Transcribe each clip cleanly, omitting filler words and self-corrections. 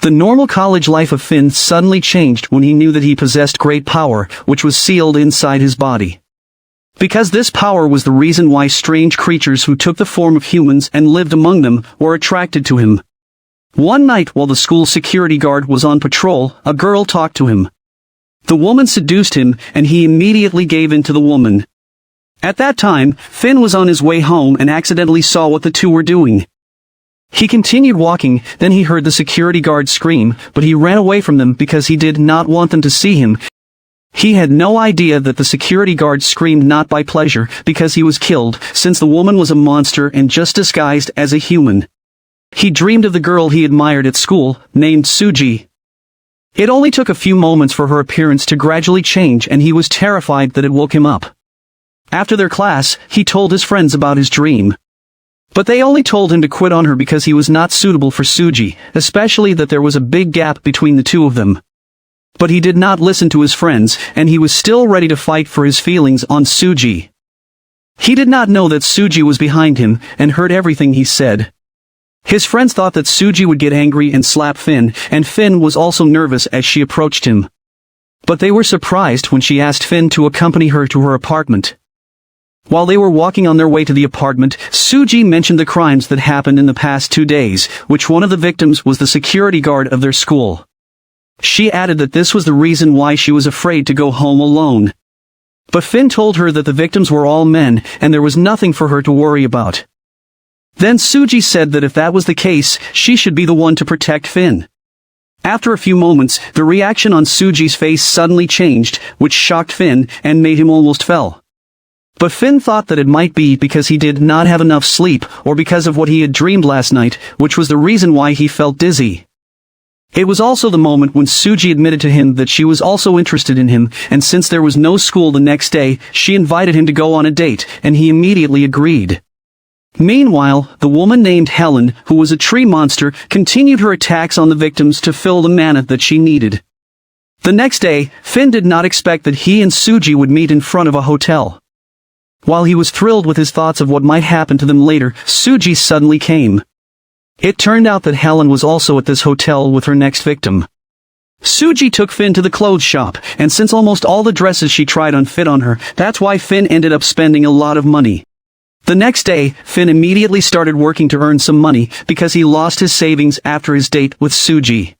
The normal college life of Finn suddenly changed when he knew that he possessed great power, which was sealed inside his body. Because this power was the reason why strange creatures who took the form of humans and lived among them were attracted to him. One night while the school security guard was on patrol, a girl talked to him. The woman seduced him, and he immediately gave in to the woman. At that time, Finn was on his way home and accidentally saw what the two were doing. He continued walking, then he heard the security guard scream, but he ran away from them because he did not want them to see him. He had no idea that the security guard screamed not by pleasure, because he was killed, since the woman was a monster and just disguised as a human. He dreamed of the girl he admired at school, named Suji. It only took a few moments for her appearance to gradually change, and he was terrified that it woke him up. After their class, he told his friends about his dream. But they only told him to quit on her because he was not suitable for Suji, especially that there was a big gap between the two of them. But he did not listen to his friends, and he was still ready to fight for his feelings on Suji. He did not know that Suji was behind him, and heard everything he said. His friends thought that Suji would get angry and slap Finn, and Finn was also nervous as she approached him. But they were surprised when she asked Finn to accompany her to her apartment. While they were walking on their way to the apartment, Suji mentioned the crimes that happened in the past 2 days, which one of the victims was the security guard of their school. She added that this was the reason why she was afraid to go home alone. But Finn told her that the victims were all men, and there was nothing for her to worry about. Then Suji said that if that was the case, she should be the one to protect Finn. After a few moments, the reaction on Suji's face suddenly changed, which shocked Finn and made him almost fell. But Finn thought that it might be because he did not have enough sleep, or because of what he had dreamed last night, which was the reason why he felt dizzy. It was also the moment when Suji admitted to him that she was also interested in him, and since there was no school the next day, she invited him to go on a date, and he immediately agreed. Meanwhile, the woman named Helen, who was a tree monster, continued her attacks on the victims to fill the mana that she needed. The next day, Finn did not expect that he and Suji would meet in front of a hotel. While he was thrilled with his thoughts of what might happen to them later, Suji suddenly came. It turned out that Helen was also at this hotel with her next victim. Suji took Finn to the clothes shop, and since almost all the dresses she tried on fit on her, that's why Finn ended up spending a lot of money. The next day, Finn immediately started working to earn some money, because he lost his savings after his date with Suji.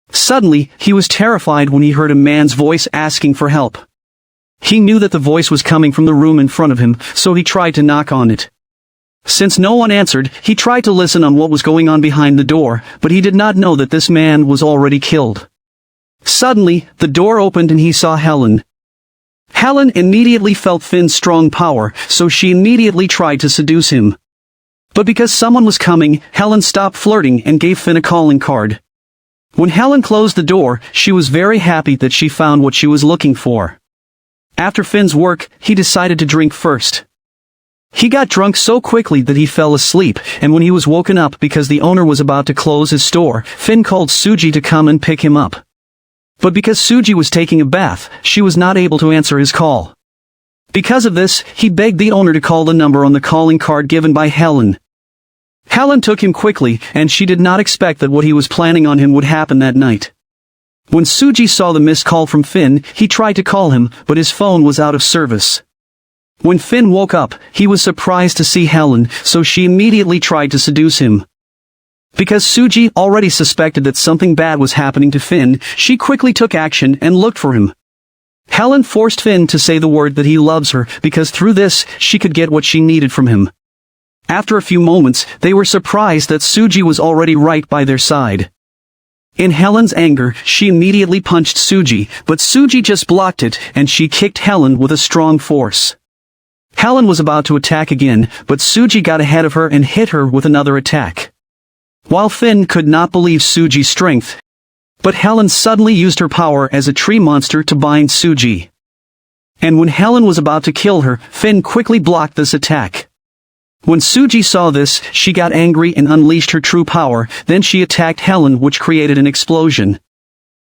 Suddenly, he was terrified when he heard a man's voice asking for help. He knew that the voice was coming from the room in front of him, so he tried to knock on it. Since no one answered, he tried to listen on what was going on behind the door, but he did not know that this man was already killed. Suddenly, the door opened and he saw Helen. Helen immediately felt Finn's strong power, so she immediately tried to seduce him. But because someone was coming, Helen stopped flirting and gave Finn a calling card. When Helen closed the door, she was very happy that she found what she was looking for. After Finn's work, he decided to drink first. He got drunk so quickly that he fell asleep, and when he was woken up because the owner was about to close his store, Finn called Suji to come and pick him up. But because Suji was taking a bath, she was not able to answer his call. Because of this, he begged the owner to call the number on the calling card given by Helen. Helen took him quickly, and she did not expect that what he was planning on him would happen that night. When Suji saw the missed call from Finn, he tried to call him, but his phone was out of service. When Finn woke up, he was surprised to see Helen, so she immediately tried to seduce him. Because Suji already suspected that something bad was happening to Finn, she quickly took action and looked for him. Helen forced Finn to say the word that he loves her, because through this, she could get what she needed from him. After a few moments, they were surprised that Suji was already right by their side. In Helen's anger, she immediately punched Suji, but Suji just blocked it, and she kicked Helen with a strong force. Helen was about to attack again, but Suji got ahead of her and hit her with another attack. While Finn could not believe Suji's strength, but Helen suddenly used her power as a tree monster to bind Suji. And when Helen was about to kill her, Finn quickly blocked this attack. When Suji saw this, she got angry and unleashed her true power, then she attacked Helen, which created an explosion.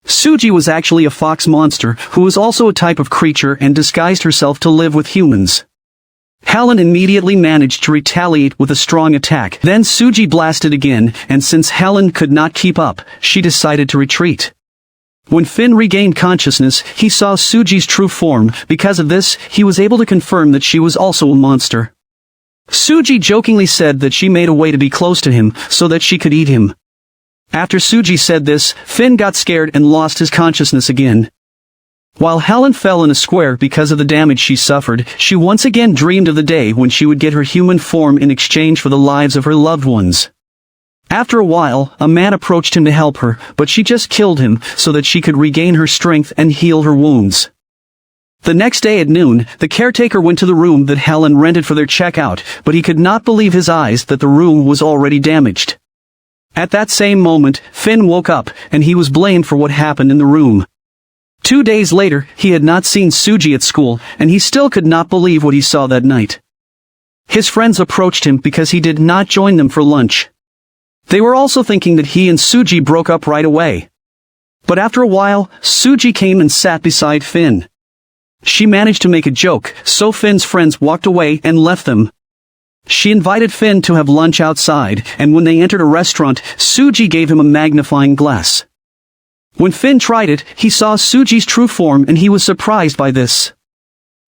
Suji was actually a fox monster, who was also a type of creature and disguised herself to live with humans. Helen immediately managed to retaliate with a strong attack. Then Suji blasted again, and since Helen could not keep up, she decided to retreat. When Finn regained consciousness, he saw Suji's true form. Because of this, he was able to confirm that she was also a monster. Suji jokingly said that she made a way to be close to him, so that she could eat him. After Suji said this, Finn got scared and lost his consciousness again. While Helen fell in a square because of the damage she suffered, she once again dreamed of the day when she would get her human form in exchange for the lives of her loved ones. After a while, a man approached him to help her, but she just killed him so that she could regain her strength and heal her wounds. The next day at noon, the caretaker went to the room that Helen rented for their checkout, but he could not believe his eyes that the room was already damaged. At that same moment, Finn woke up, and he was blamed for what happened in the room. 2 days later, he had not seen Suji at school, and he still could not believe what he saw that night. His friends approached him because he did not join them for lunch. They were also thinking that he and Suji broke up right away. But after a while, Suji came and sat beside Finn. She managed to make a joke, so Finn's friends walked away and left them. She invited Finn to have lunch outside, and when they entered a restaurant, Suji gave him a magnifying glass. When Finn tried it, he saw Suji's true form and he was surprised by this.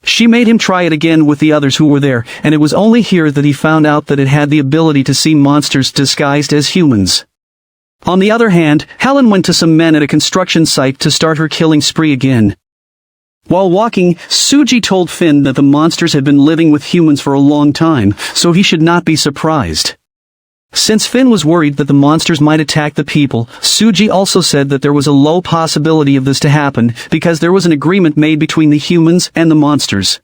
She made him try it again with the others who were there, and it was only here that he found out that it had the ability to see monsters disguised as humans. On the other hand, Helen went to some men at a construction site to start her killing spree again. While walking, Suji told Finn that the monsters had been living with humans for a long time, so he should not be surprised. Since Finn was worried that the monsters might attack the people, Suji also said that there was a low possibility of this to happen because there was an agreement made between the humans and the monsters.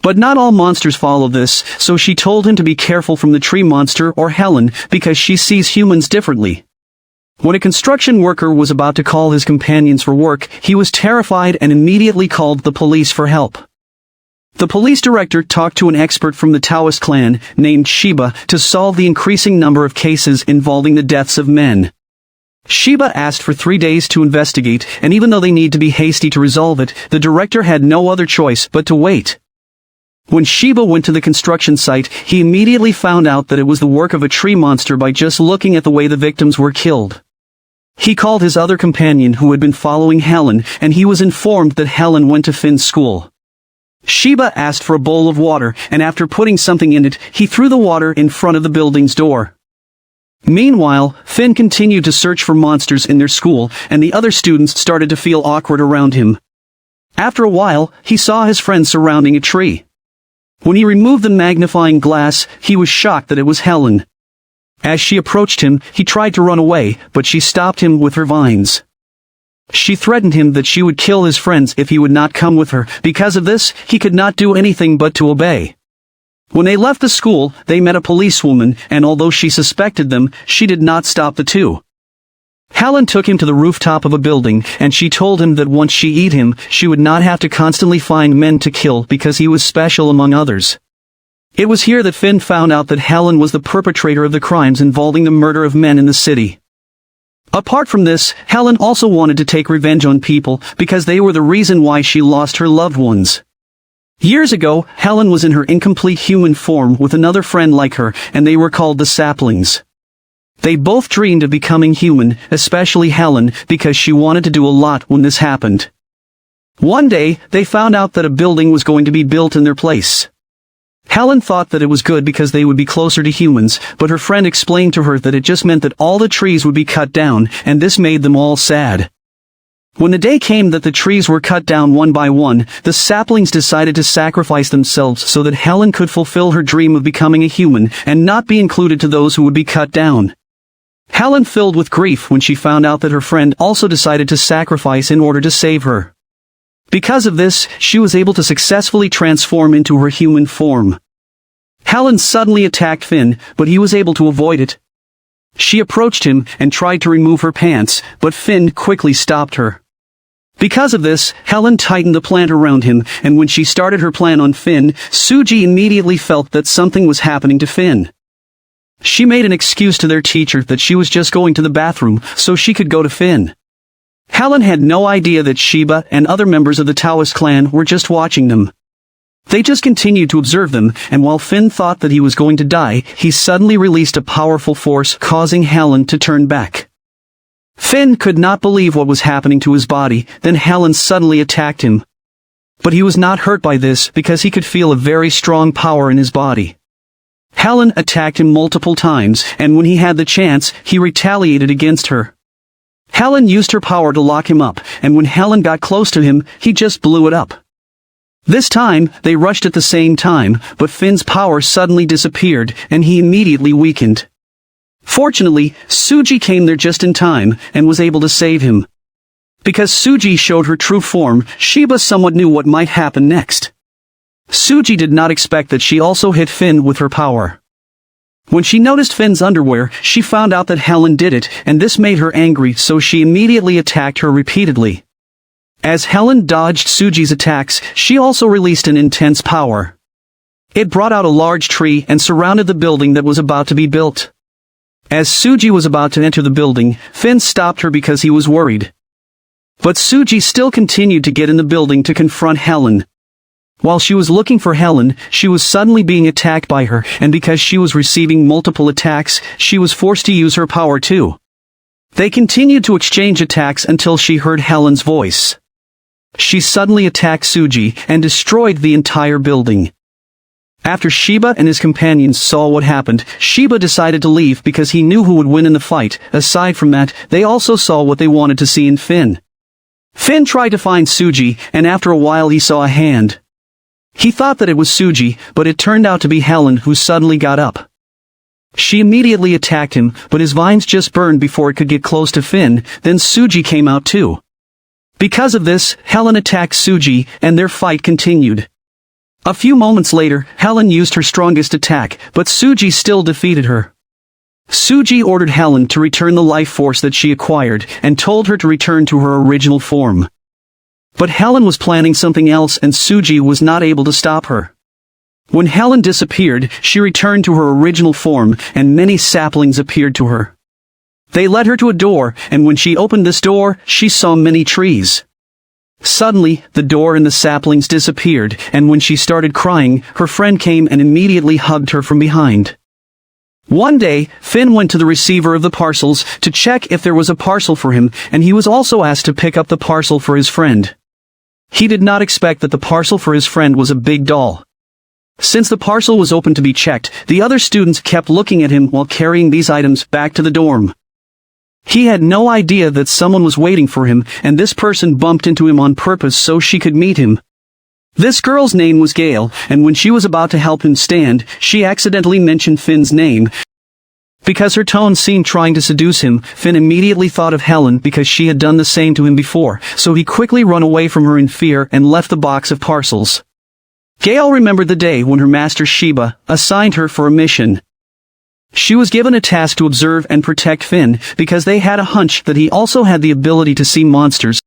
But not all monsters follow this, so she told him to be careful from the tree monster or Helen because she sees humans differently. When a construction worker was about to call his companions for work, he was terrified and immediately called the police for help. The police director talked to an expert from the Taoist clan, named Shiba, to solve the increasing number of cases involving the deaths of men. Shiba asked for 3 days to investigate, and even though they need to be hasty to resolve it, the director had no other choice but to wait. When Shiba went to the construction site, he immediately found out that it was the work of a tree monster by just looking at the way the victims were killed. He called his other companion who had been following Helen, and he was informed that Helen went to Finn's school. Shiba asked for a bowl of water, and after putting something in it, he threw the water in front of the building's door. Meanwhile, Finn continued to search for monsters in their school, and the other students started to feel awkward around him. After a while, he saw his friends surrounding a tree. When he removed the magnifying glass, he was shocked that it was Helen. As she approached him, he tried to run away, but she stopped him with her vines. She threatened him that she would kill his friends if he would not come with her. Because of this, he could not do anything but to obey. When they left the school, they met a policewoman, and although she suspected them, she did not stop the two. Helen took him to the rooftop of a building, and she told him that once she ate him, she would not have to constantly find men to kill because he was special among others. It was here that Finn found out that Helen was the perpetrator of the crimes involving the murder of men in the city. Apart from this, Helen also wanted to take revenge on people because they were the reason why she lost her loved ones. Years ago, Helen was in her incomplete human form with another friend like her, and they were called the Saplings. They both dreamed of becoming human, especially Helen, because she wanted to do a lot when this happened. One day, they found out that a building was going to be built in their place. Helen thought that it was good because they would be closer to humans, but her friend explained to her that it just meant that all the trees would be cut down, and this made them all sad. When the day came that the trees were cut down one by one, the saplings decided to sacrifice themselves so that Helen could fulfill her dream of becoming a human and not be included to those who would be cut down. Helen filled with grief when she found out that her friend also decided to sacrifice in order to save her. Because of this, she was able to successfully transform into her human form. Helen suddenly attacked Finn, but he was able to avoid it. She approached him and tried to remove her pants, but Finn quickly stopped her. Because of this, Helen tightened the plant around him, and when she started her plan on Finn, Suji immediately felt that something was happening to Finn. She made an excuse to their teacher that she was just going to the bathroom so she could go to Finn. Helen had no idea that Shiba and other members of the Taoist clan were just watching them. They just continued to observe them, and while Finn thought that he was going to die, he suddenly released a powerful force, causing Helen to turn back. Finn could not believe what was happening to his body, then Helen suddenly attacked him. But he was not hurt by this because he could feel a very strong power in his body. Helen attacked him multiple times, and when he had the chance, he retaliated against her. Helen used her power to lock him up, and when Helen got close to him, he just blew it up. This time, they rushed at the same time, but Finn's power suddenly disappeared, and he immediately weakened. Fortunately, Suji came there just in time, and was able to save him. Because Suji showed her true form, Sheba somewhat knew what might happen next. Suji did not expect that she also hit Finn with her power. When she noticed Finn's underwear, she found out that Helen did it, and this made her angry, so she immediately attacked her repeatedly. As Helen dodged Suji's attacks, she also released an intense power. It brought out a large tree and surrounded the building that was about to be built. As Suji was about to enter the building, Finn stopped her because he was worried. But Suji still continued to get in the building to confront Helen. While she was looking for Helen, she was suddenly being attacked by her, and because she was receiving multiple attacks, she was forced to use her power too. They continued to exchange attacks until she heard Helen's voice. She suddenly attacked Suji and destroyed the entire building. After Sheba and his companions saw what happened, Sheba decided to leave because he knew who would win in the fight. Aside from that, they also saw what they wanted to see in Finn. Finn tried to find Suji, and after a while he saw a hand. He thought that it was Suji, but it turned out to be Helen, who suddenly got up. She immediately attacked him, but his vines just burned before it could get close to Finn. Then Suji came out too. Because of this, Helen attacked Suji, and their fight continued. A few moments later, Helen used her strongest attack, but Suji still defeated her. Suji ordered Helen to return the life force that she acquired, and told her to return to her original form. But Helen was planning something else, and Suji was not able to stop her. When Helen disappeared, she returned to her original form, and many saplings appeared to her. They led her to a door, and when she opened this door, she saw many trees. Suddenly, the door and the saplings disappeared, and when she started crying, her friend came and immediately hugged her from behind. One day, Finn went to the receiver of the parcels to check if there was a parcel for him, and he was also asked to pick up the parcel for his friend. He did not expect that the parcel for his friend was a big doll. Since the parcel was open to be checked, the other students kept looking at him while carrying these items back to the dorm. He had no idea that someone was waiting for him, and this person bumped into him on purpose so she could meet him. This girl's name was Gail, and when she was about to help him stand, she accidentally mentioned Finn's name. Because her tone seemed trying to seduce him, Finn immediately thought of Helen because she had done the same to him before, so he quickly ran away from her in fear and left the box of parcels. Gail remembered the day when her master Sheba assigned her for a mission. She was given a task to observe and protect Finn, because they had a hunch that he also had the ability to see monsters.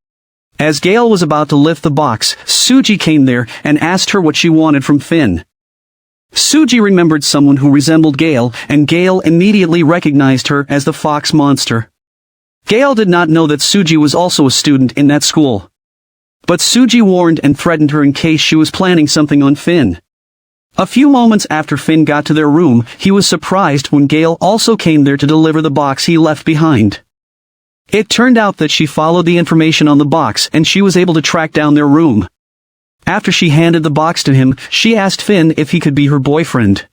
As Gail was about to lift the box, Suji came there and asked her what she wanted from Finn. Suji remembered someone who resembled Gail, and Gail immediately recognized her as the fox monster. Gail did not know that Suji was also a student in that school. But Suji warned and threatened her in case she was planning something on Finn. A few moments after Finn got to their room, he was surprised when Gail also came there to deliver the box he left behind. It turned out that she followed the information on the box and she was able to track down their room. After she handed the box to him, she asked Finn if he could be her boyfriend.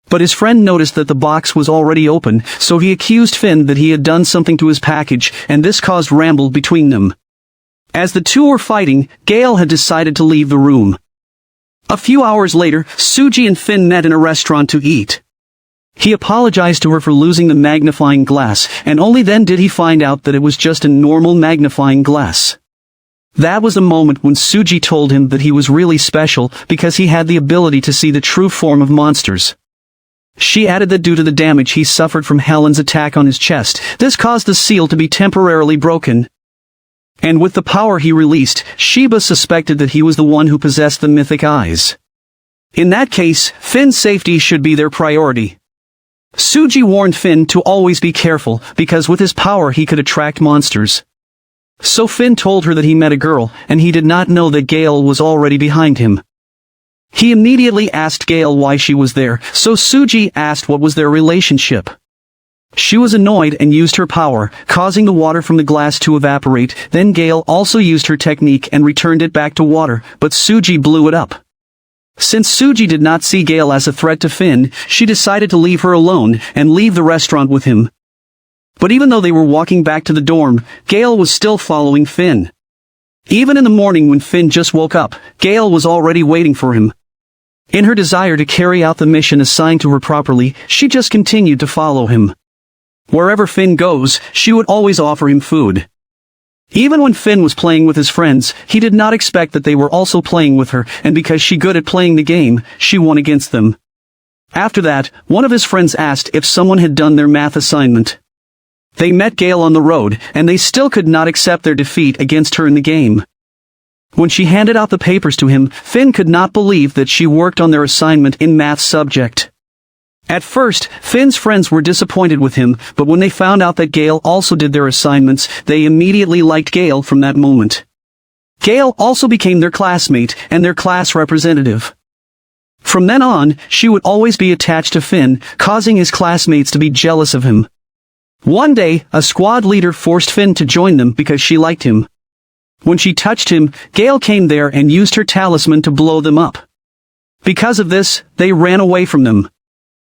But his friend noticed that the box was already open, so he accused Finn that he had done something to his package, and this caused ramble between them. As the two were fighting, Gail had decided to leave the room. A few hours later, Suji and Finn met in a restaurant to eat. He apologized to her for losing the magnifying glass, and only then did he find out that it was just a normal magnifying glass. That was the moment when Suji told him that he was really special because he had the ability to see the true form of monsters. She added that due to the damage he suffered from Helen's attack on his chest, this caused the seal to be temporarily broken. And with the power he released, Sheba suspected that he was the one who possessed the mythic eyes. In that case, Finn's safety should be their priority. Suji warned Finn to always be careful, because with his power he could attract monsters. So Finn told her that he met a girl, and he did not know that Gail was already behind him. He immediately asked Gail why she was there, so Suji asked what was their relationship. She was annoyed and used her power, causing the water from the glass to evaporate. Then Gail also used her technique and returned it back to water, but Suji blew it up. Since Suji did not see Gail as a threat to Finn, she decided to leave her alone and leave the restaurant with him. But even though they were walking back to the dorm, Gail was still following Finn. Even in the morning when Finn just woke up, Gail was already waiting for him. In her desire to carry out the mission assigned to her properly, she just continued to follow him. Wherever Finn goes, she would always offer him food. Even when Finn was playing with his friends, he did not expect that they were also playing with her, and because she good at playing the game, she won against them. After that, one of his friends asked if someone had done their math assignment. They met Gail on the road, and they still could not accept their defeat against her in the game. When she handed out the papers to him, Finn could not believe that she worked on their assignment in math subject. At first, Finn's friends were disappointed with him, but when they found out that Gail also did their assignments, they immediately liked Gail from that moment. Gail also became their classmate and their class representative. From then on, she would always be attached to Finn, causing his classmates to be jealous of him. One day, a squad leader forced Finn to join them because she liked him. When she touched him, Gail came there and used her talisman to blow them up. Because of this, they ran away from them.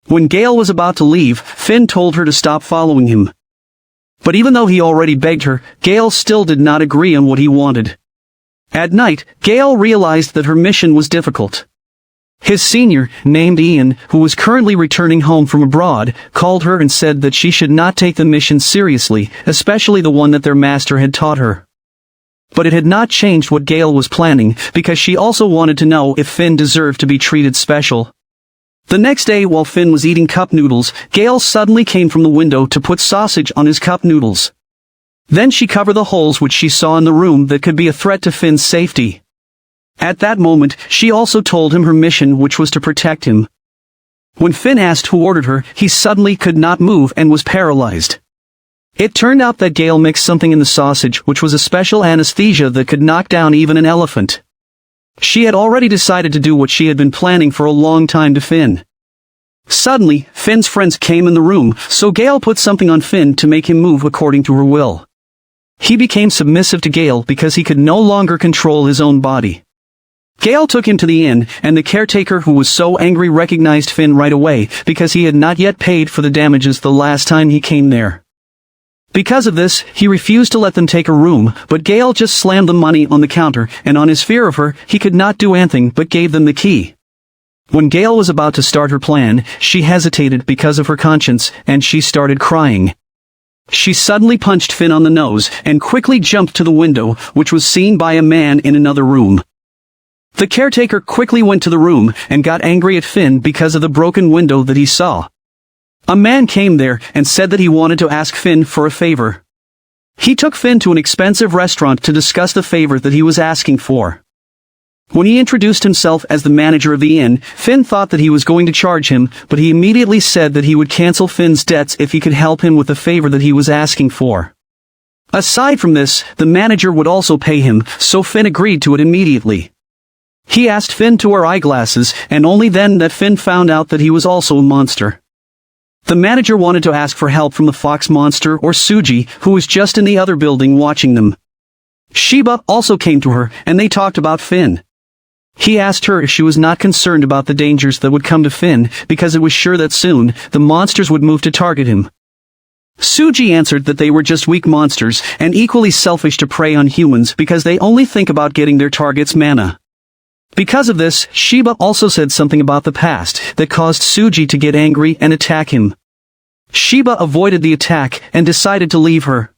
When Gail was about to leave, Finn told her to stop following him. But even though he already begged her, Gail still did not agree on what he wanted. At night, Gail realized that her mission was difficult. His senior, named Ian, who was currently returning home from abroad, called her and said that she should not take the mission seriously, especially the one that their master had taught her. But it had not changed what Gail was planning, because she also wanted to know if Finn deserved to be treated special. The next day, while Finn was eating cup noodles, Gail suddenly came from the window to put sausage on his cup noodles. Then she covered the holes which she saw in the room that could be a threat to Finn's safety. At that moment, she also told him her mission, which was to protect him. When Finn asked who ordered her, he suddenly could not move and was paralyzed. It turned out that Gail mixed something in the sausage, which was a special anesthesia that could knock down even an elephant. She had already decided to do what she had been planning for a long time to Finn. Suddenly, Finn's friends came in the room, so Gail put something on Finn to make him move according to her will. He became submissive to Gail because he could no longer control his own body. Gail took him to the inn, and the caretaker, who was so angry, recognized Finn right away because he had not yet paid for the damages the last time he came there. Because of this, he refused to let them take a room, but Gail just slammed the money on the counter, and on his fear of her, he could not do anything but gave them the key. When Gail was about to start her plan, she hesitated because of her conscience, and she started crying. She suddenly punched Finn on the nose, and quickly jumped to the window, which was seen by a man in another room. The caretaker quickly went to the room, and got angry at Finn because of the broken window that he saw. A man came there and said that he wanted to ask Finn for a favor. He took Finn to an expensive restaurant to discuss the favor that he was asking for. When he introduced himself as the manager of the inn, Finn thought that he was going to charge him, but he immediately said that he would cancel Finn's debts if he could help him with the favor that he was asking for. Aside from this, the manager would also pay him, so Finn agreed to it immediately. He asked Finn to wear eyeglasses, and only then that Finn found out that he was also a monster. The manager wanted to ask for help from the fox monster or Suji, who was just in the other building watching them. Sheba also came to her, and they talked about Finn. He asked her if she was not concerned about the dangers that would come to Finn, because it was sure that soon, the monsters would move to target him. Suji answered that they were just weak monsters, and equally selfish to prey on humans because they only think about getting their target's mana. Because of this, Sheba also said something about the past that caused Suji to get angry and attack him. Sheba avoided the attack and decided to leave her.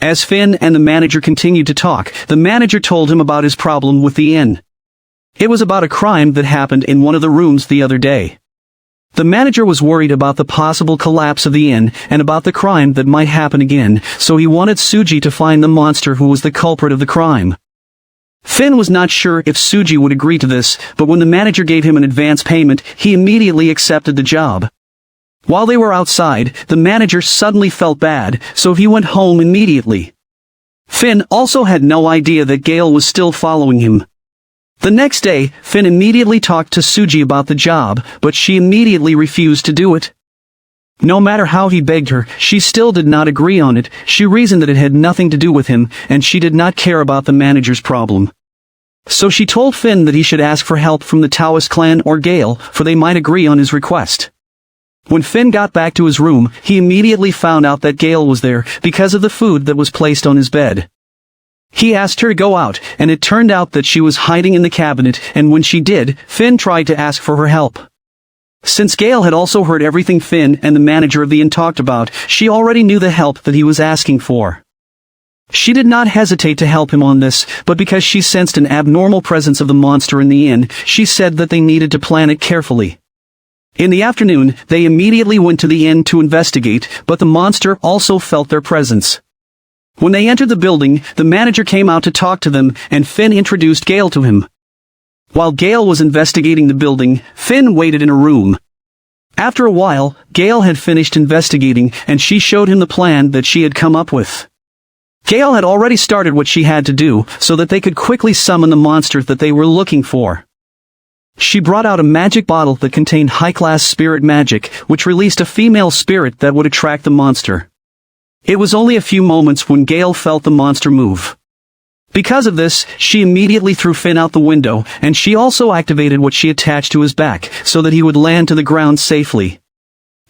As Finn and the manager continued to talk, the manager told him about his problem with the inn. It was about a crime that happened in one of the rooms the other day. The manager was worried about the possible collapse of the inn and about the crime that might happen again, so he wanted Suji to find the monster who was the culprit of the crime. Finn was not sure if Suji would agree to this, but when the manager gave him an advance payment, he immediately accepted the job. While they were outside, the manager suddenly felt bad, so he went home immediately. Finn also had no idea that Gail was still following him. The next day, Finn immediately talked to Suji about the job, but she immediately refused to do it. No matter how he begged her, she still did not agree on it. She reasoned that it had nothing to do with him, and she did not care about the manager's problem. So she told Finn that he should ask for help from the Taoist clan or Gail, for they might agree on his request. When Finn got back to his room, he immediately found out that Gail was there, because of the food that was placed on his bed. He asked her to go out, and it turned out that she was hiding in the cabinet, and when she did, Finn tried to ask for her help. Since Gail had also heard everything Finn and the manager of the inn talked about, she already knew the help that he was asking for. She did not hesitate to help him on this, but because she sensed an abnormal presence of the monster in the inn, she said that they needed to plan it carefully. In the afternoon, they immediately went to the inn to investigate, but the monster also felt their presence. When they entered the building, the manager came out to talk to them, and Finn introduced Gail to him. While Gail was investigating the building, Finn waited in a room. After a while, Gail had finished investigating, and she showed him the plan that she had come up with. Gail had already started what she had to do, so that they could quickly summon the monster that they were looking for. She brought out a magic bottle that contained high-class spirit magic, which released a female spirit that would attract the monster. It was only a few moments when Gail felt the monster move. Because of this, she immediately threw Finn out the window, and she also activated what she attached to his back, so that he would land to the ground safely.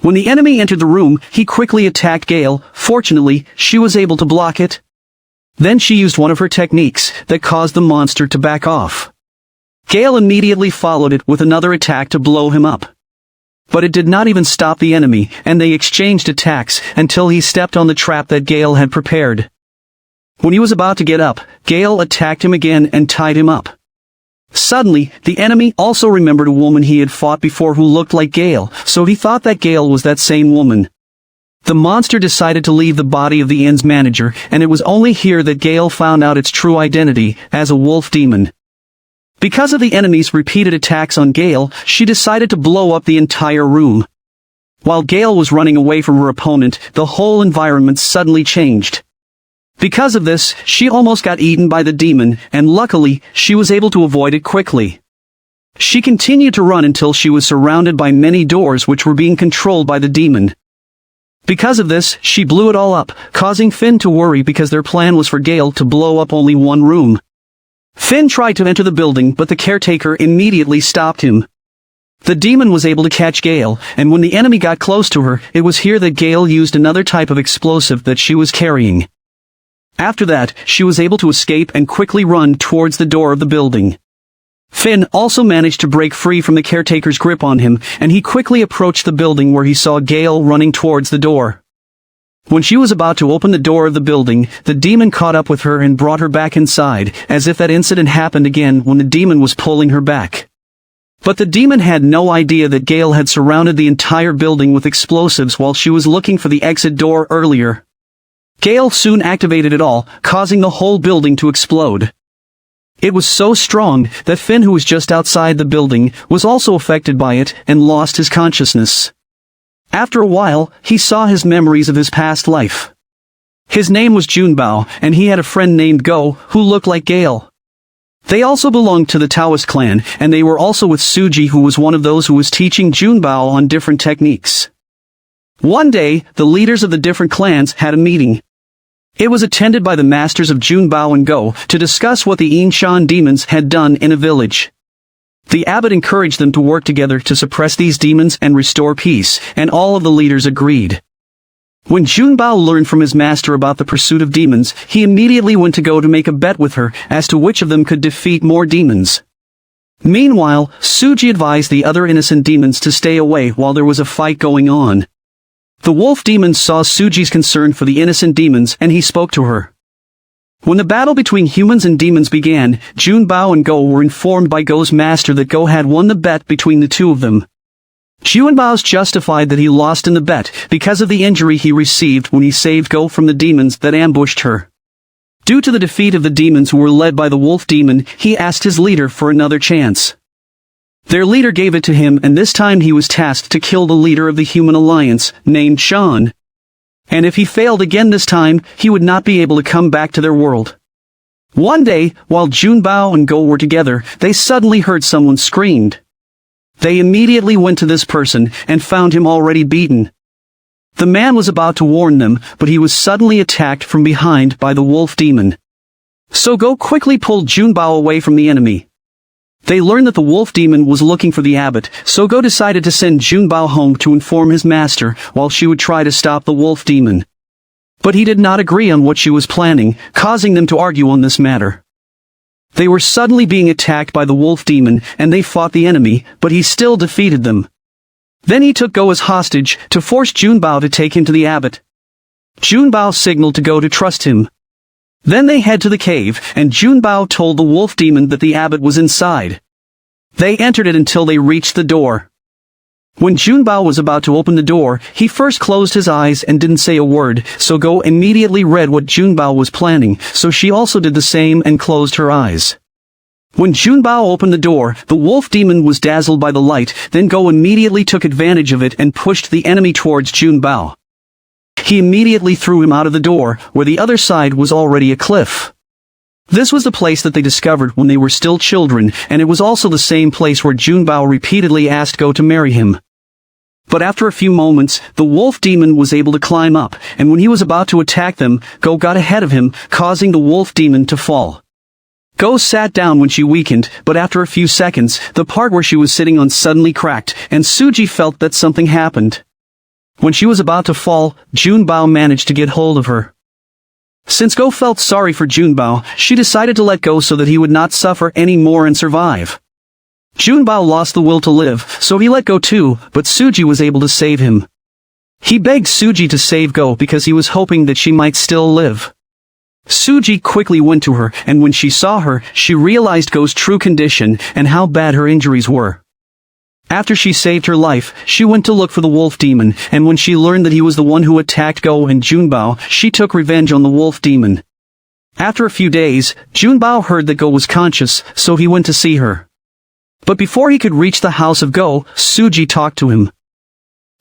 When the enemy entered the room, he quickly attacked Gail. Fortunately, she was able to block it. Then she used one of her techniques that caused the monster to back off. Gail immediately followed it with another attack to blow him up. But it did not even stop the enemy, and they exchanged attacks until he stepped on the trap that Gail had prepared. When he was about to get up, Gail attacked him again and tied him up. Suddenly, the enemy also remembered a woman he had fought before who looked like Gail, so he thought that Gail was that same woman. The monster decided to leave the body of the inn's manager, and it was only here that Gail found out its true identity, as a wolf demon. Because of the enemy's repeated attacks on Gail, she decided to blow up the entire room. While Gail was running away from her opponent, the whole environment suddenly changed. Because of this, she almost got eaten by the demon, and luckily, she was able to avoid it quickly. She continued to run until she was surrounded by many doors which were being controlled by the demon. Because of this, she blew it all up, causing Finn to worry because their plan was for Gail to blow up only one room. Finn tried to enter the building, but the caretaker immediately stopped him. The demon was able to catch Gail, and when the enemy got close to her, it was here that Gail used another type of explosive that she was carrying. After that, she was able to escape and quickly run towards the door of the building. Finn also managed to break free from the caretaker's grip on him, and he quickly approached the building where he saw Gail running towards the door. When she was about to open the door of the building, the demon caught up with her and brought her back inside, as if that incident happened again when the demon was pulling her back. But the demon had no idea that Gail had surrounded the entire building with explosives while she was looking for the exit door earlier. Gail soon activated it all, causing the whole building to explode. It was so strong that Finn, who was just outside the building, was also affected by it and lost his consciousness. After a while, he saw his memories of his past life. His name was Junbao, and he had a friend named Go, who looked like Gail. They also belonged to the Taoist clan, and they were also with Suji, who was one of those who was teaching Junbao on different techniques. One day, the leaders of the different clans had a meeting. It was attended by the masters of Junbao and Go to discuss what the Yinshan demons had done in a village. The abbot encouraged them to work together to suppress these demons and restore peace, and all of the leaders agreed. When Junbao learned from his master about the pursuit of demons, he immediately went to Go to make a bet with her as to which of them could defeat more demons. Meanwhile, Suji advised the other innocent demons to stay away while there was a fight going on. The wolf demon saw Suji's concern for the innocent demons, and he spoke to her. When the battle between humans and demons began, Junbao and Go were informed by Go's master that Go had won the bet between the two of them. Junbao's justified that he lost in the bet because of the injury he received when he saved Go from the demons that ambushed her. Due to the defeat of the demons who were led by the wolf demon, he asked his leader for another chance. Their leader gave it to him, and this time he was tasked to kill the leader of the human alliance, named Shin. And if he failed again this time, he would not be able to come back to their world. One day, while Junbao and Go were together, they suddenly heard someone screamed. They immediately went to this person and found him already beaten. The man was about to warn them, but he was suddenly attacked from behind by the wolf demon. So Go quickly pulled Junbao away from the enemy. They learned that the wolf demon was looking for the abbot, so Go decided to send Junbao home to inform his master, while she would try to stop the wolf demon. But he did not agree on what she was planning, causing them to argue on this matter. They were suddenly being attacked by the wolf demon, and they fought the enemy, but he still defeated them. Then he took Go as hostage, to force Junbao to take him to the abbot. Junbao signaled to Go to trust him. Then they head to the cave, and Junbao told the wolf demon that the abbot was inside. They entered it until they reached the door. When Junbao was about to open the door, he first closed his eyes and didn't say a word, so Go immediately read what Junbao was planning, so she also did the same and closed her eyes. When Junbao opened the door, the wolf demon was dazzled by the light, then Go immediately took advantage of it and pushed the enemy towards Junbao. He immediately threw him out of the door, where the other side was already a cliff. This was the place that they discovered when they were still children, and it was also the same place where Junbao repeatedly asked Go to marry him. But after a few moments, the wolf demon was able to climb up, and when he was about to attack them, Go got ahead of him, causing the wolf demon to fall. Go sat down when she weakened, but after a few seconds, the part where she was sitting on suddenly cracked, and Suji felt that something happened. When she was about to fall, Junbao managed to get hold of her. Since Go felt sorry for Junbao, she decided to let go so that he would not suffer any more and survive. Junbao lost the will to live, so he let go too, but Suji was able to save him. He begged Suji to save Go because he was hoping that she might still live. Suji quickly went to her, and when she saw her, she realized Go's true condition and how bad her injuries were. After she saved her life, she went to look for the wolf demon, and when she learned that he was the one who attacked Go and Junbao, she took revenge on the wolf demon. After a few days, Junbao heard that Go was conscious, so he went to see her. But before he could reach the house of Go, Suji talked to him.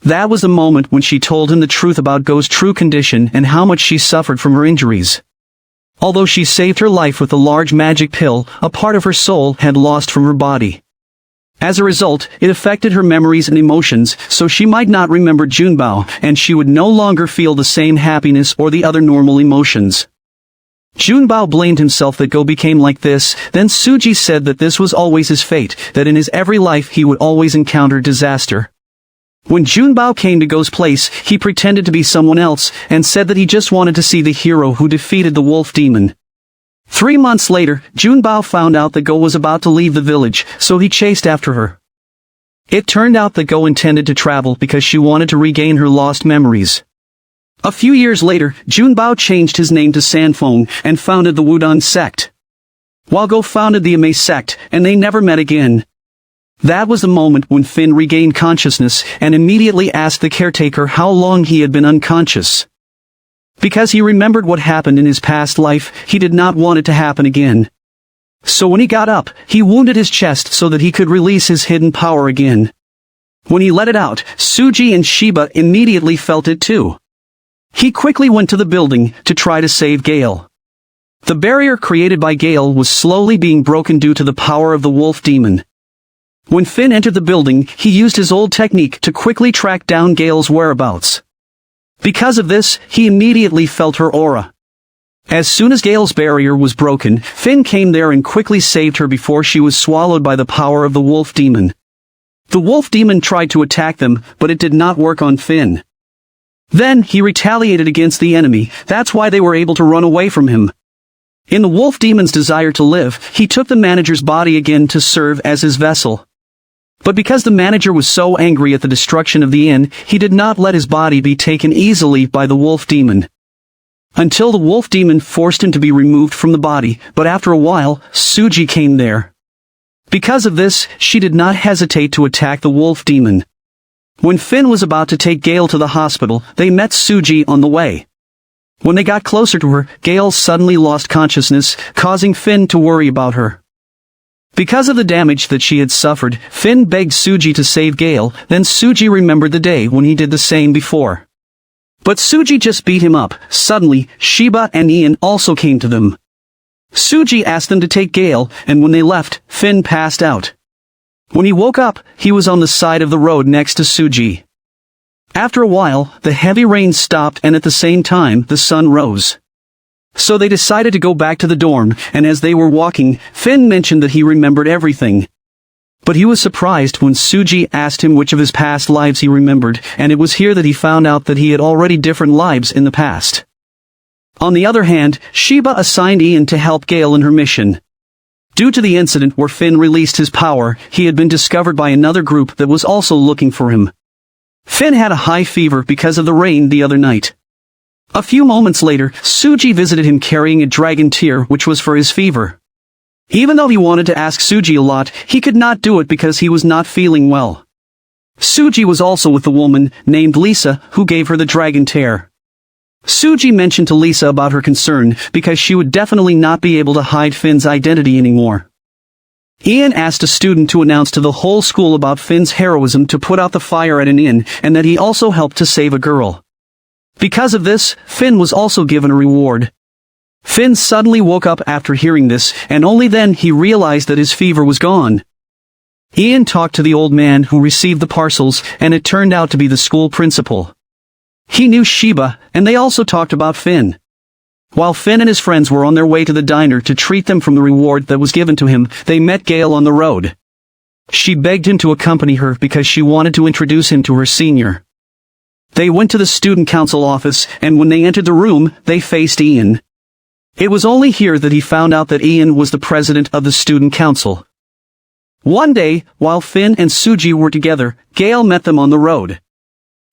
That was the moment when she told him the truth about Go's true condition and how much she suffered from her injuries. Although she saved her life with a large magic pill, a part of her soul had lost from her body. As a result, it affected her memories and emotions, so she might not remember Junbao, and she would no longer feel the same happiness or the other normal emotions. Junbao blamed himself that Go became like this, then Suji said that this was always his fate, that in his every life he would always encounter disaster. When Junbao came to Go's place, he pretended to be someone else, and said that he just wanted to see the hero who defeated the wolf demon. 3 months later, Junbao found out that Go was about to leave the village, so he chased after her. It turned out that Go intended to travel because she wanted to regain her lost memories. A few years later, Junbao changed his name to Sanfeng and founded the Wudong sect. While Go founded the Anmay sect, and they never met again. That was the moment when Finn regained consciousness and immediately asked the caretaker how long he had been unconscious. Because he remembered what happened in his past life, he did not want it to happen again. So when he got up, he wounded his chest so that he could release his hidden power again. When he let it out, Suji and Shiba immediately felt it too. He quickly went to the building to try to save Gail. The barrier created by Gail was slowly being broken due to the power of the wolf demon. When Finn entered the building, he used his old technique to quickly track down Gail's whereabouts. Because of this, he immediately felt her aura. As soon as Gail's barrier was broken, Finn came there and quickly saved her before she was swallowed by the power of the wolf demon. The wolf demon tried to attack them, but it did not work on Finn. Then, he retaliated against the enemy, that's why they were able to run away from him. In the wolf demon's desire to live, he took the manager's body again to serve as his vessel. But because the manager was so angry at the destruction of the inn, he did not let his body be taken easily by the wolf demon. Until the wolf demon forced him to be removed from the body, but after a while, Suji came there. Because of this, she did not hesitate to attack the wolf demon. When Finn was about to take Gail to the hospital, they met Suji on the way. When they got closer to her, Gail suddenly lost consciousness, causing Finn to worry about her. Because of the damage that she had suffered, Finn begged Suji to save Gail, then Suji remembered the day when he did the same before. But Suji just beat him up. Suddenly, Shiba and Ian also came to them. Suji asked them to take Gail, and when they left, Finn passed out. When he woke up, he was on the side of the road next to Suji. After a while, the heavy rain stopped and at the same time, the sun rose. So they decided to go back to the dorm, and as they were walking, Finn mentioned that he remembered everything. But he was surprised when Suji asked him which of his past lives he remembered, and it was here that he found out that he had already different lives in the past. On the other hand, Sheba assigned Ian to help Gail in her mission. Due to the incident where Finn released his power, he had been discovered by another group that was also looking for him. Finn had a high fever because of the rain the other night. A few moments later, Suji visited him carrying a dragon tear which was for his fever. Even though he wanted to ask Suji a lot, he could not do it because he was not feeling well. Suji was also with the woman, named Lisa, who gave her the dragon tear. Suji mentioned to Lisa about her concern, because she would definitely not be able to hide Finn's identity anymore. Ian asked a student to announce to the whole school about Finn's heroism to put out the fire at an inn, and that he also helped to save a girl. Because of this, Finn was also given a reward. Finn suddenly woke up after hearing this, and only then he realized that his fever was gone. Ian talked to the old man who received the parcels, and it turned out to be the school principal. He knew Sheba, and they also talked about Finn. While Finn and his friends were on their way to the diner to treat them from the reward that was given to him, they met Gail on the road. She begged him to accompany her because she wanted to introduce him to her senior. They went to the student council office, and when they entered the room, they faced Ian. It was only here that he found out that Ian was the president of the student council. One day, while Finn and Suji were together, Gail met them on the road.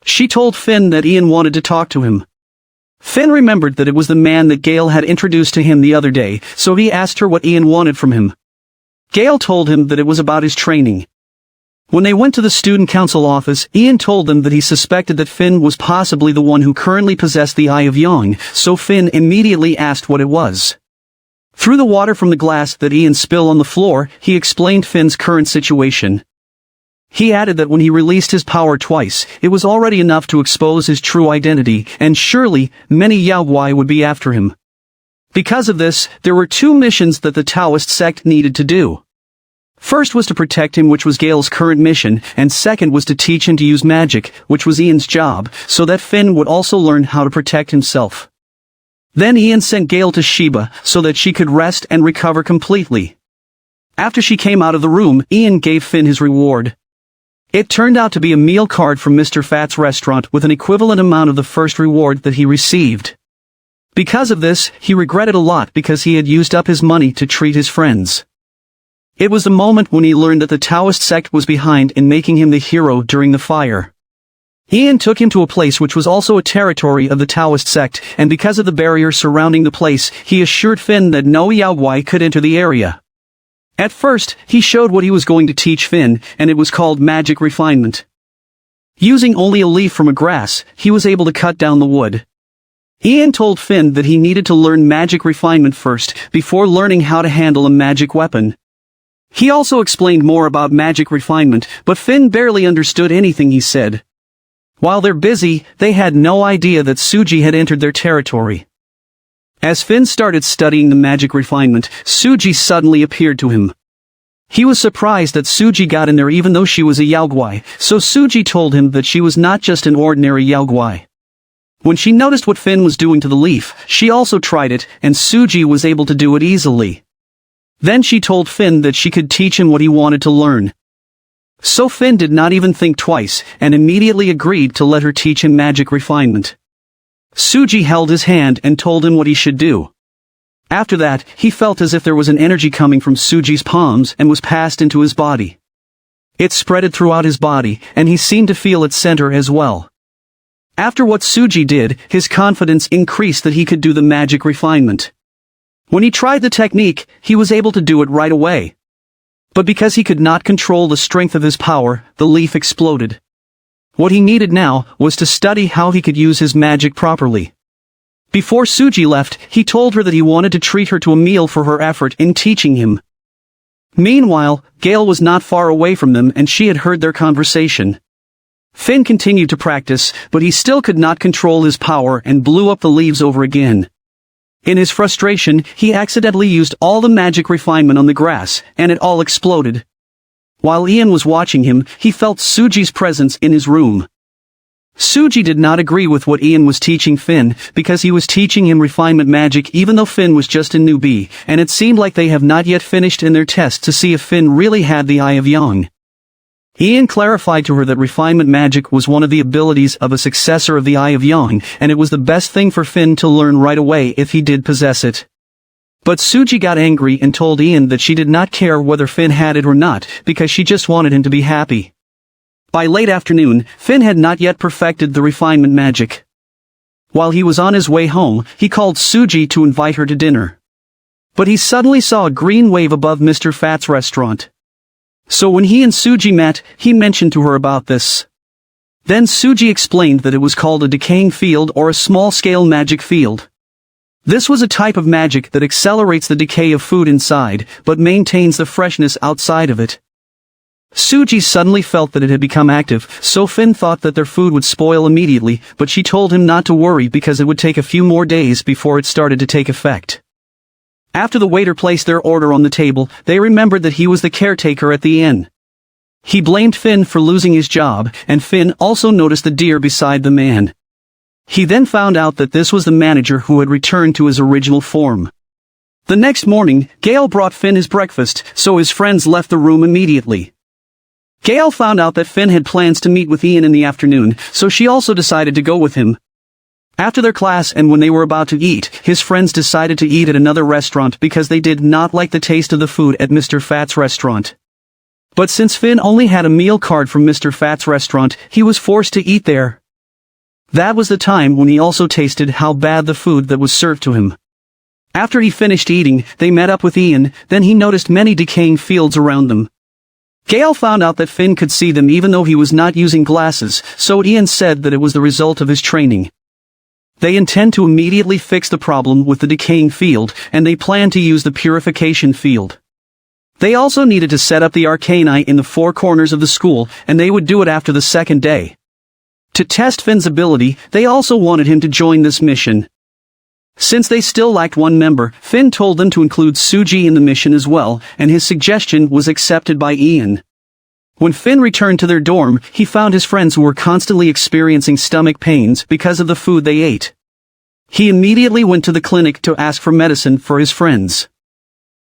She told Finn that Ian wanted to talk to him. Finn remembered that it was the man that Gail had introduced to him the other day, so he asked her what Ian wanted from him. Gail told him that it was about his training. When they went to the student council office, Ian told them that he suspected that Finn was possibly the one who currently possessed the Eye of Yang, so Finn immediately asked what it was. Through the water from the glass that Ian spilled on the floor, he explained Finn's current situation. He added that when he released his power twice, it was already enough to expose his true identity, and surely, many Yaoguai would be after him. Because of this, there were two missions that the Taoist sect needed to do. First was to protect him, which was Gail's current mission, and second was to teach him to use magic, which was Ian's job, so that Finn would also learn how to protect himself. Then Ian sent Gail to Sheba, so that she could rest and recover completely. After she came out of the room, Ian gave Finn his reward. It turned out to be a meal card from Mr. Fat's restaurant with an equivalent amount of the first reward that he received. Because of this, he regretted a lot because he had used up his money to treat his friends. It was the moment when he learned that the Taoist sect was behind in making him the hero during the fire. Ian took him to a place which was also a territory of the Taoist sect, and because of the barrier surrounding the place, he assured Finn that no Yaoguai could enter the area. At first, he showed what he was going to teach Finn, and it was called magic refinement. Using only a leaf from a grass, he was able to cut down the wood. Ian told Finn that he needed to learn magic refinement first, before learning how to handle a magic weapon. He also explained more about magic refinement, but Finn barely understood anything he said. While they're busy, they had no idea that Suji had entered their territory. As Finn started studying the magic refinement, Suji suddenly appeared to him. He was surprised that Suji got in there even though she was a Yaoguai, so Suji told him that she was not just an ordinary Yaoguai. When she noticed what Finn was doing to the leaf, she also tried it, and Suji was able to do it easily. Then she told Finn that she could teach him what he wanted to learn. So Finn did not even think twice, and immediately agreed to let her teach him magic refinement. Suji held his hand and told him what he should do. After that, he felt as if there was an energy coming from Suji's palms and was passed into his body. It spreaded throughout his body, and he seemed to feel its center as well. After what Suji did, his confidence increased that he could do the magic refinement. When he tried the technique, he was able to do it right away. But because he could not control the strength of his power, the leaf exploded. What he needed now was to study how he could use his magic properly. Before Suji left, he told her that he wanted to treat her to a meal for her effort in teaching him. Meanwhile, Gail was not far away from them and she had heard their conversation. Finn continued to practice, but he still could not control his power and blew up the leaves over again. In his frustration, he accidentally used all the magic refinement on the grass, and it all exploded. While Ian was watching him, he felt Suji's presence in his room. Suji did not agree with what Ian was teaching Finn, because he was teaching him refinement magic even though Finn was just a newbie, and it seemed like they have not yet finished in their test to see if Finn really had the Eye of Yang. Ian clarified to her that refinement magic was one of the abilities of a successor of the Eye of Yang, and it was the best thing for Finn to learn right away if he did possess it. But Suji got angry and told Ian that she did not care whether Finn had it or not, because she just wanted him to be happy. By late afternoon, Finn had not yet perfected the refinement magic. While he was on his way home, he called Suji to invite her to dinner. But he suddenly saw a green wave above Mr. Fat's restaurant. So when he and Suji met, he mentioned to her about this. Then Suji explained that it was called a decaying field or a small-scale magic field. This was a type of magic that accelerates the decay of food inside, but maintains the freshness outside of it. Suji suddenly felt that it had become active, so Finn thought that their food would spoil immediately, but she told him not to worry because it would take a few more days before it started to take effect. After the waiter placed their order on the table, they remembered that he was the caretaker at the inn. He blamed Finn for losing his job, and Finn also noticed the deer beside the man. He then found out that this was the manager who had returned to his original form. The next morning, Gail brought Finn his breakfast, so his friends left the room immediately. Gail found out that Finn had plans to meet with Ian in the afternoon, so she also decided to go with him. After their class and when they were about to eat, his friends decided to eat at another restaurant because they did not like the taste of the food at Mr. Fat's restaurant. But since Finn only had a meal card from Mr. Fat's restaurant, he was forced to eat there. That was the time when he also tasted how bad the food that was served to him. After he finished eating, they met up with Ian, then he noticed many decaying fields around them. Gail found out that Finn could see them even though he was not using glasses, so Ian said that it was the result of his training. They intend to immediately fix the problem with the decaying field, and they plan to use the purification field. They also needed to set up the arcani in the four corners of the school, and they would do it after the second day. To test Finn's ability, they also wanted him to join this mission. Since they still lacked one member, Finn told them to include Suji in the mission as well, and his suggestion was accepted by Ian. When Finn returned to their dorm, he found his friends who were constantly experiencing stomach pains because of the food they ate. He immediately went to the clinic to ask for medicine for his friends.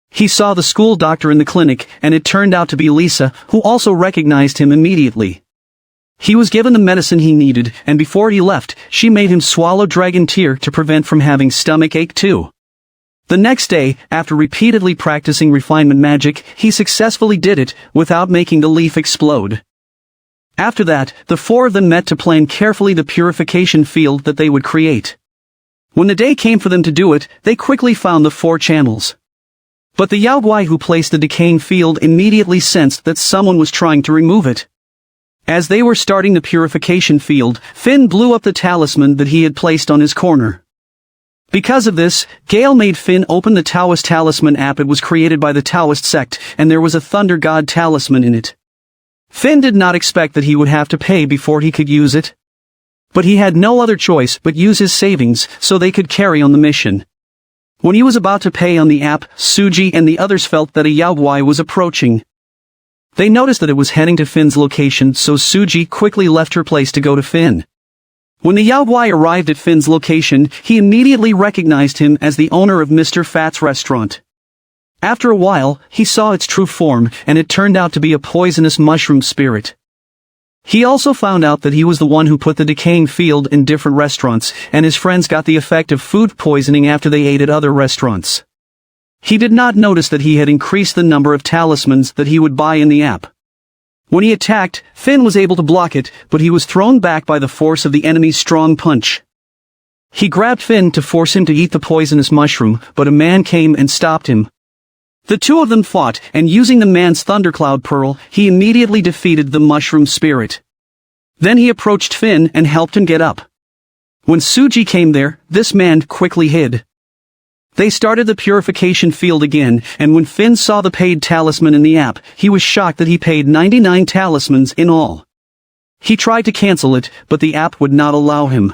He saw the school doctor in the clinic, and it turned out to be Lisa, who also recognized him immediately. He was given the medicine he needed, and before he left, she made him swallow dragon tear to prevent from having stomach ache too. The next day, after repeatedly practicing refinement magic, he successfully did it, without making the leaf explode. After that, the four of them met to plan carefully the purification field that they would create. When the day came for them to do it, they quickly found the four channels. But the Yaoguai who placed the decaying field immediately sensed that someone was trying to remove it. As they were starting the purification field, Finn blew up the talisman that he had placed on his corner. Because of this, Gail made Finn open the Taoist talisman app. It was created by the Taoist sect, and there was a thunder god talisman in it. Finn did not expect that he would have to pay before he could use it. But he had no other choice but use his savings, so they could carry on the mission. When he was about to pay on the app, Suji and the others felt that a Yaoguai was approaching. They noticed that it was heading to Finn's location, so Suji quickly left her place to go to Finn. When the Yaoguai arrived at Finn's location, he immediately recognized him as the owner of Mr. Fat's restaurant. After a while, he saw its true form, and it turned out to be a poisonous mushroom spirit. He also found out that he was the one who put the decaying field in different restaurants, and his friends got the effect of food poisoning after they ate at other restaurants. He did not notice that he had increased the number of talismans that he would buy in the app. When he attacked, Finn was able to block it, but he was thrown back by the force of the enemy's strong punch. He grabbed Finn to force him to eat the poisonous mushroom, but a man came and stopped him. The two of them fought, and using the man's thundercloud pearl, he immediately defeated the mushroom spirit. Then he approached Finn and helped him get up. When Suji came there, this man quickly hid. They started the purification field again, and when Finn saw the paid talisman in the app, he was shocked that he paid 99 talismans in all. He tried to cancel it, but the app would not allow him.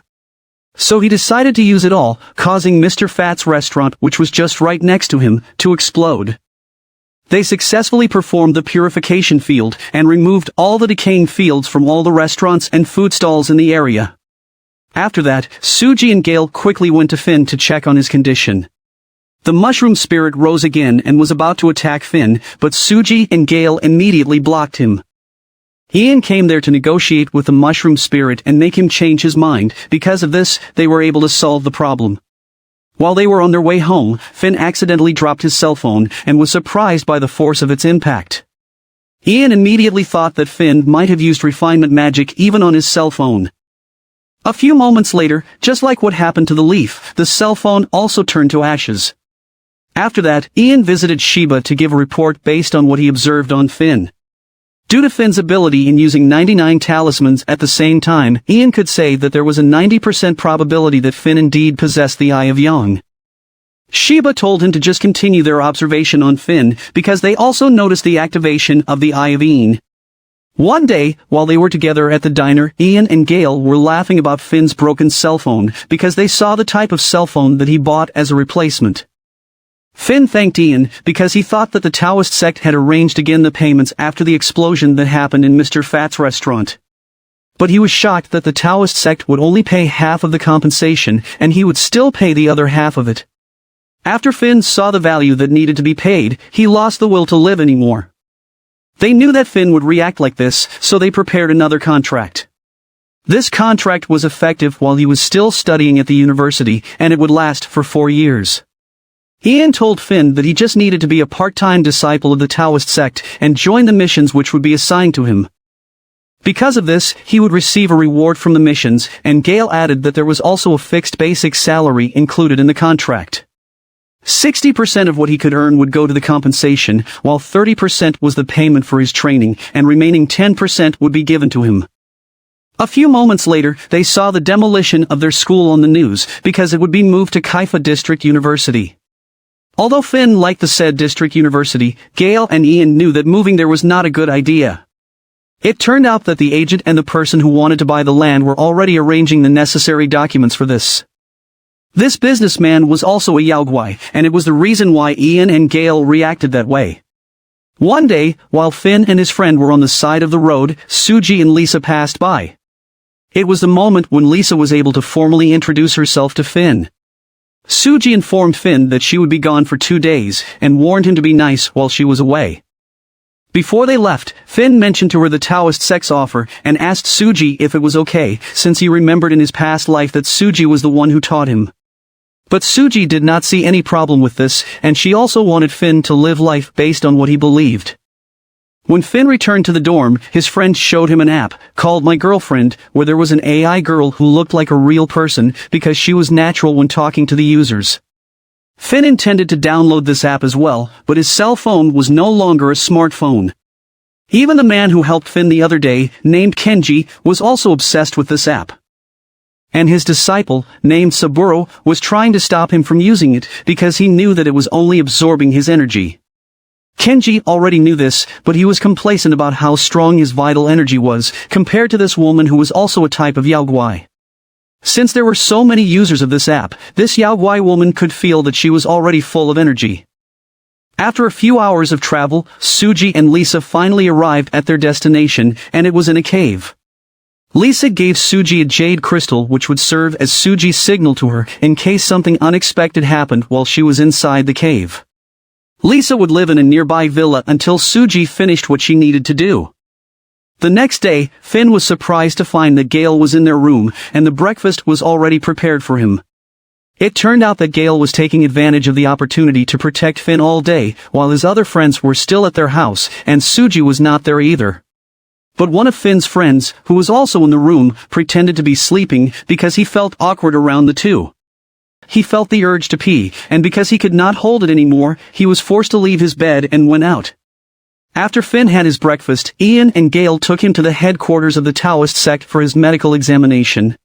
So he decided to use it all, causing Mr. Fat's restaurant, which was just right next to him, to explode. They successfully performed the purification field and removed all the decaying fields from all the restaurants and food stalls in the area. After that, Suji and Gail quickly went to Finn to check on his condition. The mushroom spirit rose again and was about to attack Finn, but Suji and Gail immediately blocked him. Ian came there to negotiate with the mushroom spirit and make him change his mind. Because of this, they were able to solve the problem. While they were on their way home, Finn accidentally dropped his cell phone and was surprised by the force of its impact. Ian immediately thought that Finn might have used refinement magic even on his cell phone. A few moments later, just like what happened to the leaf, the cell phone also turned to ashes. After that, Ian visited Shiba to give a report based on what he observed on Finn. Due to Finn's ability in using 99 talismans at the same time, Ian could say that there was a 90% probability that Finn indeed possessed the Eye of Yang. Shiba told him to just continue their observation on Finn, because they also noticed the activation of the Eye of Ian. One day, while they were together at the diner, Ian and Gail were laughing about Finn's broken cell phone, because they saw the type of cell phone that he bought as a replacement. Finn thanked Ian because he thought that the Taoist sect had arranged again the payments after the explosion that happened in Mr. Fat's restaurant. But he was shocked that the Taoist sect would only pay half of the compensation and he would still pay the other half of it. After Finn saw the value that needed to be paid, he lost the will to live anymore. They knew that Finn would react like this, so they prepared another contract. This contract was effective while he was still studying at the university, and it would last for 4 years. Ian told Finn that he just needed to be a part-time disciple of the Taoist sect and join the missions which would be assigned to him. Because of this, he would receive a reward from the missions, and Gail added that there was also a fixed basic salary included in the contract. 60% of what he could earn would go to the compensation, while 30% was the payment for his training, and remaining 10% would be given to him. A few moments later, they saw the demolition of their school on the news, because it would be moved to Kaifa District University. Although Finn liked the said district university, Gail and Ian knew that moving there was not a good idea. It turned out that the agent and the person who wanted to buy the land were already arranging the necessary documents for this. This businessman was also a Yaoguai, and it was the reason why Ian and Gail reacted that way. One day, while Finn and his friend were on the side of the road, Suji and Lisa passed by. It was the moment when Lisa was able to formally introduce herself to Finn. Suji informed Finn that she would be gone for 2 days, and warned him to be nice while she was away. Before they left, Finn mentioned to her the Taoist sex offer, and asked Suji if it was okay, since he remembered in his past life that Suji was the one who taught him. But Suji did not see any problem with this, and she also wanted Finn to live life based on what he believed. When Finn returned to the dorm, his friend showed him an app, called My Girlfriend, where there was an AI girl who looked like a real person, because she was natural when talking to the users. Finn intended to download this app as well, but his cell phone was no longer a smartphone. Even the man who helped Finn the other day, named Kenji, was also obsessed with this app. And his disciple, named Saburo, was trying to stop him from using it, because he knew that it was only absorbing his energy. Kenji already knew this, but he was complacent about how strong his vital energy was, compared to this woman who was also a type of Yaoguai. Since there were so many users of this app, this Yaoguai woman could feel that she was already full of energy. After a few hours of travel, Suji and Lisa finally arrived at their destination, and it was in a cave. Lisa gave Suji a jade crystal which would serve as Suji's signal to her in case something unexpected happened while she was inside the cave. Lisa would live in a nearby villa until Suji finished what she needed to do. The next day, Finn was surprised to find that Gail was in their room, and the breakfast was already prepared for him. It turned out that Gail was taking advantage of the opportunity to protect Finn all day, while his other friends were still at their house, and Suji was not there either. But one of Finn's friends, who was also in the room, pretended to be sleeping because he felt awkward around the two. He felt the urge to pee, and because he could not hold it anymore, he was forced to leave his bed and went out. After Finn had his breakfast, Ian and Gail took him to the headquarters of the Taoist sect for his medical examination.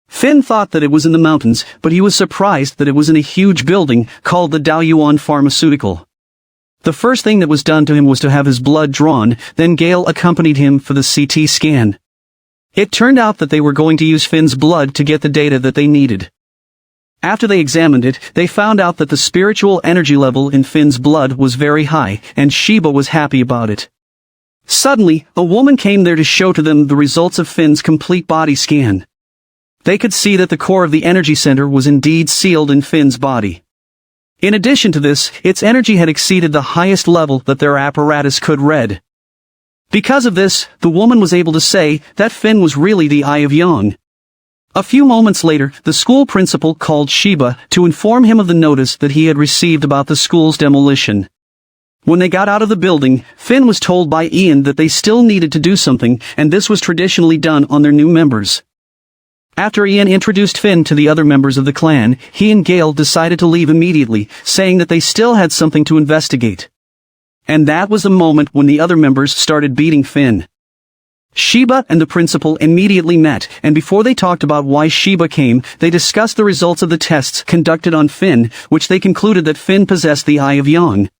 Finn thought that it was in the mountains, but he was surprised that it was in a huge building called the Daoyuan Pharmaceutical. The first thing that was done to him was to have his blood drawn, then Gail accompanied him for the CT scan. It turned out that they were going to use Finn's blood to get the data that they needed. After they examined it, they found out that the spiritual energy level in Finn's blood was very high, and Sheba was happy about it. Suddenly, a woman came there to show to them the results of Finn's complete body scan. They could see that the core of the energy center was indeed sealed in Finn's body. In addition to this, its energy had exceeded the highest level that their apparatus could read. Because of this, the woman was able to say that Finn was really the Eye of Yang. A few moments later, the school principal called Sheba to inform him of the notice that he had received about the school's demolition. When they got out of the building, Finn was told by Ian that they still needed to do something, and this was traditionally done on their new members. After Ian introduced Finn to the other members of the clan, he and Gail decided to leave immediately, saying that they still had something to investigate. And that was the moment when the other members started beating Finn. Sheba and the principal immediately met, and before they talked about why Sheba came, they discussed the results of the tests conducted on Finn, which they concluded that Finn possessed the Eye of Yang.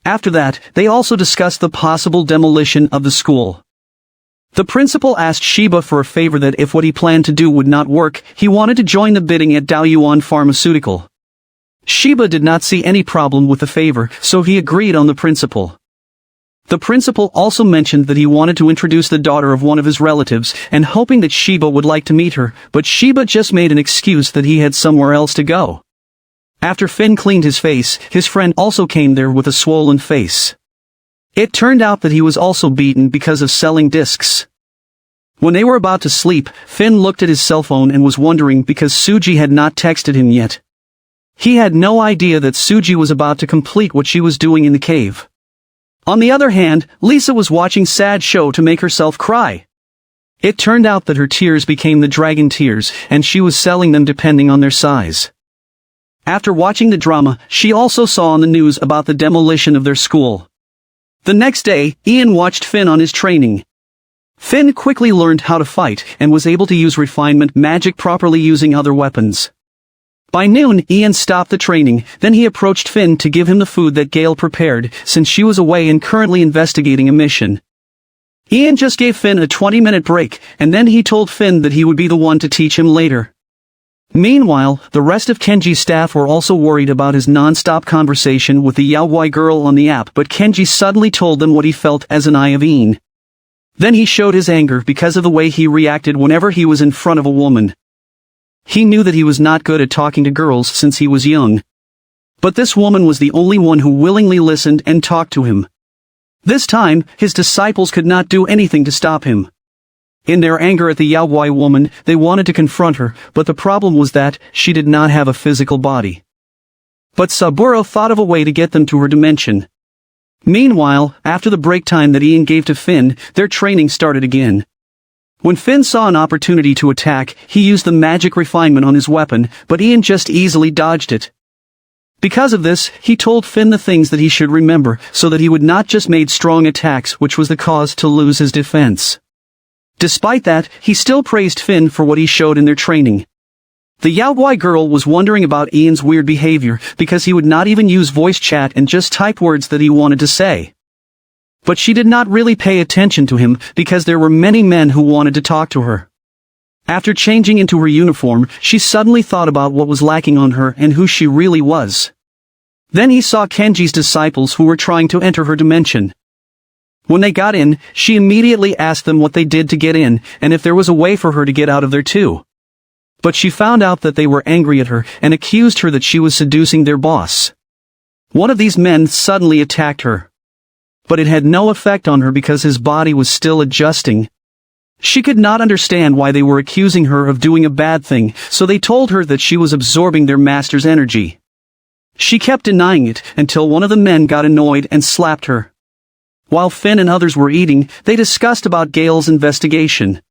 After that, they also discussed the possible demolition of the school. The principal asked Sheba for a favor that if what he planned to do would not work, he wanted to join the bidding at Daoyuan Pharmaceutical. Sheba did not see any problem with the favor, so he agreed on the principal. The principal also mentioned that he wanted to introduce the daughter of one of his relatives, and hoping that Sheba would like to meet her, but Sheba just made an excuse that he had somewhere else to go. After Finn cleaned his face, his friend also came there with a swollen face. It turned out that he was also beaten because of selling discs. When they were about to sleep, Finn looked at his cell phone and was wondering because Suji had not texted him yet. He had no idea that Suji was about to complete what she was doing in the cave. On the other hand, Lisa was watching sad show to make herself cry. It turned out that her tears became the dragon tears, and she was selling them depending on their size. After watching the drama, she also saw on the news about the demolition of their school. The next day, Ian watched Finn on his training. Finn quickly learned how to fight, and was able to use refinement magic properly using other weapons. By noon, Ian stopped the training, then he approached Finn to give him the food that Gail prepared, since she was away and currently investigating a mission. Ian just gave Finn a 20-minute break, and then he told Finn that he would be the one to teach him later. Meanwhile, the rest of Kenji's staff were also worried about his non-stop conversation with the Yaoguai girl on the app, but Kenji suddenly told them what he felt as an Eye of Ian. Then he showed his anger because of the way he reacted whenever he was in front of a woman. He knew that he was not good at talking to girls since he was young. But this woman was the only one who willingly listened and talked to him. This time, his disciples could not do anything to stop him. In their anger at the Yaoguai woman, they wanted to confront her, but the problem was that she did not have a physical body. But Saburo thought of a way to get them to her dimension. Meanwhile, after the break time that Ian gave to Finn, their training started again. When Finn saw an opportunity to attack, he used the magic refinement on his weapon, but Ian just easily dodged it. Because of this, he told Finn the things that he should remember, so that he would not just make strong attacks, which was the cause to lose his defense. Despite that, he still praised Finn for what he showed in their training. The Yaoguai girl was wondering about Ian's weird behavior, because he would not even use voice chat and just type words that he wanted to say. But she did not really pay attention to him, because there were many men who wanted to talk to her. After changing into her uniform, she suddenly thought about what was lacking on her and who she really was. Then he saw Kenji's disciples who were trying to enter her dimension. When they got in, she immediately asked them what they did to get in, and if there was a way for her to get out of there too. But she found out that they were angry at her, and accused her that she was seducing their boss. One of these men suddenly attacked her. But it had no effect on her because his body was still adjusting. She could not understand why they were accusing her of doing a bad thing, so they told her that she was absorbing their master's energy. She kept denying it, until one of the men got annoyed and slapped her. While Finn and others were eating, they discussed about Gail's investigation.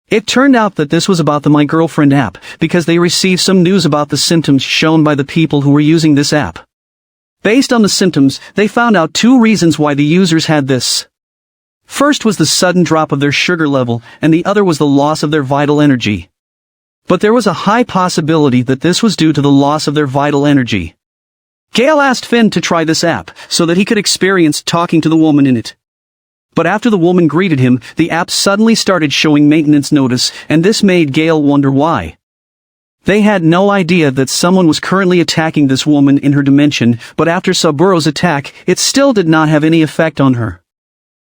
It turned out that this was about the My Girlfriend app, because they received some news about the symptoms shown by the people who were using this app. Based on the symptoms, they found out 2 reasons why the users had this. First was the sudden drop of their sugar level, and the other was the loss of their vital energy. But there was a high possibility that this was due to the loss of their vital energy. Gail asked Finn to try this app, so that he could experience talking to the woman in it. But after the woman greeted him, the app suddenly started showing maintenance notice, and this made Gail wonder why. They had no idea that someone was currently attacking this woman in her dimension, but after Saburo's attack, it still did not have any effect on her.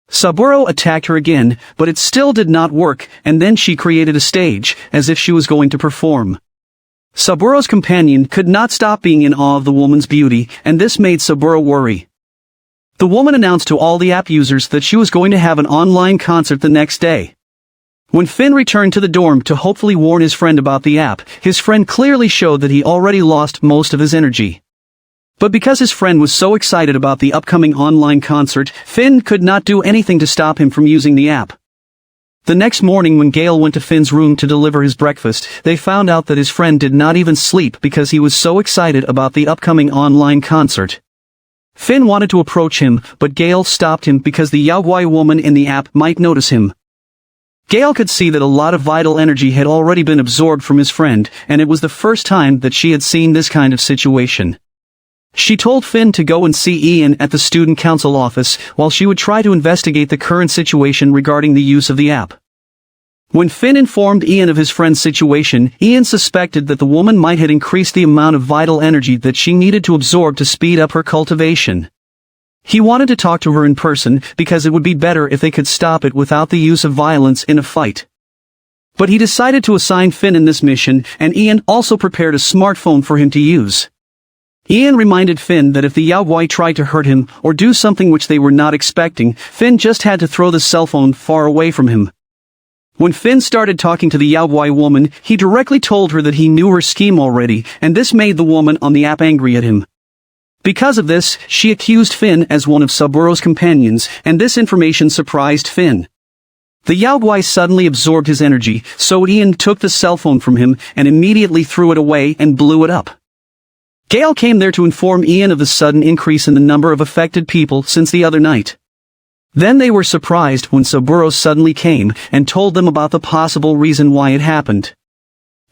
Saburo attacked her again, but it still did not work, and then she created a stage, as if she was going to perform. Saburo's companion could not stop being in awe of the woman's beauty, and this made Saburo worry. The woman announced to all the app users that she was going to have an online concert the next day. When Finn returned to the dorm to hopefully warn his friend about the app, his friend clearly showed that he already lost most of his energy. But because his friend was so excited about the upcoming online concert, Finn could not do anything to stop him from using the app. The next morning when Gail went to Finn's room to deliver his breakfast, they found out that his friend did not even sleep because he was so excited about the upcoming online concert. Finn wanted to approach him, but Gail stopped him because the Yaoguai woman in the app might notice him. Gail could see that a lot of vital energy had already been absorbed from his friend, and it was the first time that she had seen this kind of situation. She told Finn to go and see Ian at the student council office, while she would try to investigate the current situation regarding the use of the app. When Finn informed Ian of his friend's situation, Ian suspected that the woman might have increased the amount of vital energy that she needed to absorb to speed up her cultivation. He wanted to talk to her in person, because it would be better if they could stop it without the use of violence in a fight. But he decided to assign Finn in this mission, and Ian also prepared a smartphone for him to use. Ian reminded Finn that if the Yaoguai tried to hurt him, or do something which they were not expecting, Finn just had to throw the cell phone far away from him. When Finn started talking to the Yaoguai woman, he directly told her that he knew her scheme already, and this made the woman on the app angry at him. Because of this, she accused Finn as one of Saburo's companions, and this information surprised Finn. The Yaoguai suddenly absorbed his energy, so Ian took the cell phone from him and immediately threw it away and blew it up. Gail came there to inform Ian of the sudden increase in the number of affected people since the other night. Then they were surprised when Saburo suddenly came and told them about the possible reason why it happened.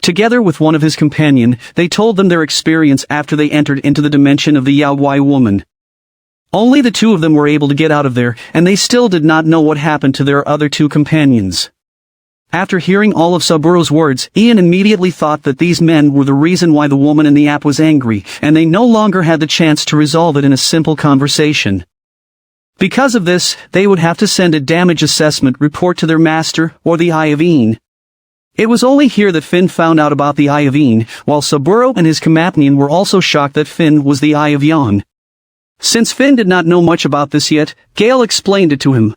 Together with one of his companion, they told them their experience after they entered into the dimension of the Yaoguai woman. Only the two of them were able to get out of there, and they still did not know what happened to their other two companions. After hearing all of Saburo's words, Ian immediately thought that these men were the reason why the woman in the app was angry, and they no longer had the chance to resolve it in a simple conversation. Because of this, they would have to send a damage assessment report to their master, or the Eye of Ian. It was only here that Finn found out about the Eye of Ian, while Saburo and his companion were also shocked that Finn was the Eye of Yon. Since Finn did not know much about this yet, Gail explained it to him.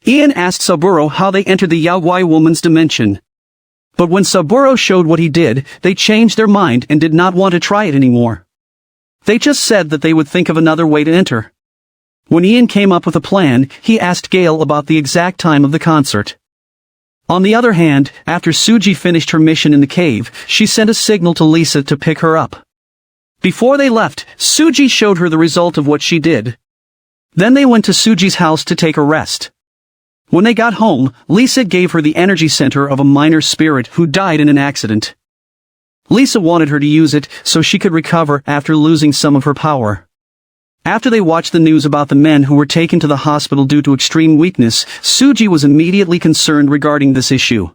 Ian asked Saburo how they entered the Yaoguai woman's dimension. But when Saburo showed what he did, they changed their mind and did not want to try it anymore. They just said that they would think of another way to enter. When Ian came up with a plan, he asked Gail about the exact time of the concert. On the other hand, after Suji finished her mission in the cave, she sent a signal to Lisa to pick her up. Before they left, Suji showed her the result of what she did. Then they went to Suji's house to take a rest. When they got home, Lisa gave her the energy center of a minor spirit who died in an accident. Lisa wanted her to use it so she could recover after losing some of her power. After they watched the news about the men who were taken to the hospital due to extreme weakness, Suji was immediately concerned regarding this issue.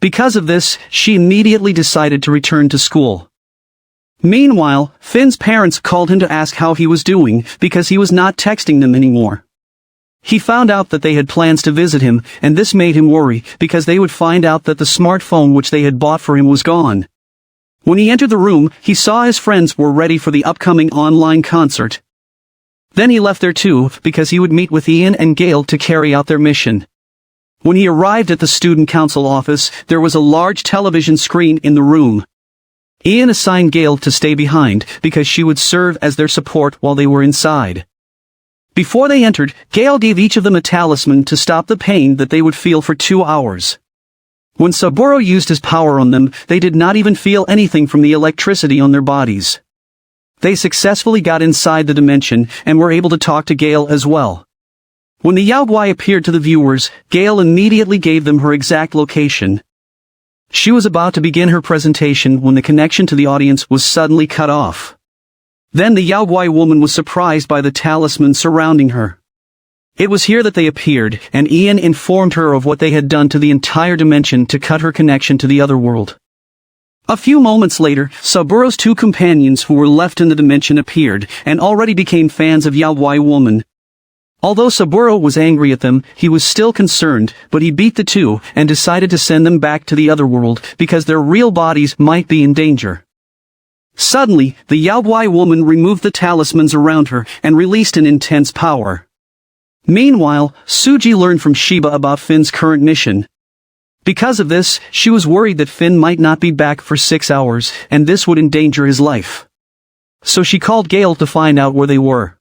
Because of this, she immediately decided to return to school. Meanwhile, Finn's parents called him to ask how he was doing, because he was not texting them anymore. He found out that they had plans to visit him, and this made him worry, because they would find out that the smartphone which they had bought for him was gone. When he entered the room, he saw his friends were ready for the upcoming online concert. Then he left there too, because he would meet with Ian and Gail to carry out their mission. When he arrived at the student council office, there was a large television screen in the room. Ian assigned Gail to stay behind, because she would serve as their support while they were inside. Before they entered, Gail gave each of them a talisman to stop the pain that they would feel for 2 hours. When Saburo used his power on them, they did not even feel anything from the electricity on their bodies. They successfully got inside the dimension, and were able to talk to Gail as well. When the Yaoguai appeared to the viewers, Gail immediately gave them her exact location. She was about to begin her presentation when the connection to the audience was suddenly cut off. Then the Yaoguai woman was surprised by the talisman surrounding her. It was here that they appeared, and Ian informed her of what they had done to the entire dimension to cut her connection to the other world. A few moments later, Saburo's two companions who were left in the dimension appeared, and already became fans of Yaoguai woman. Although Saburo was angry at them, he was still concerned, but he beat the two, and decided to send them back to the other world, because their real bodies might be in danger. Suddenly, the Yaoguai woman removed the talismans around her, and released an intense power. Meanwhile, Suji learned from Shiba about Finn's current mission. Because of this, she was worried that Finn might not be back for 6 hours, and this would endanger his life. So she called Gail to find out where they were.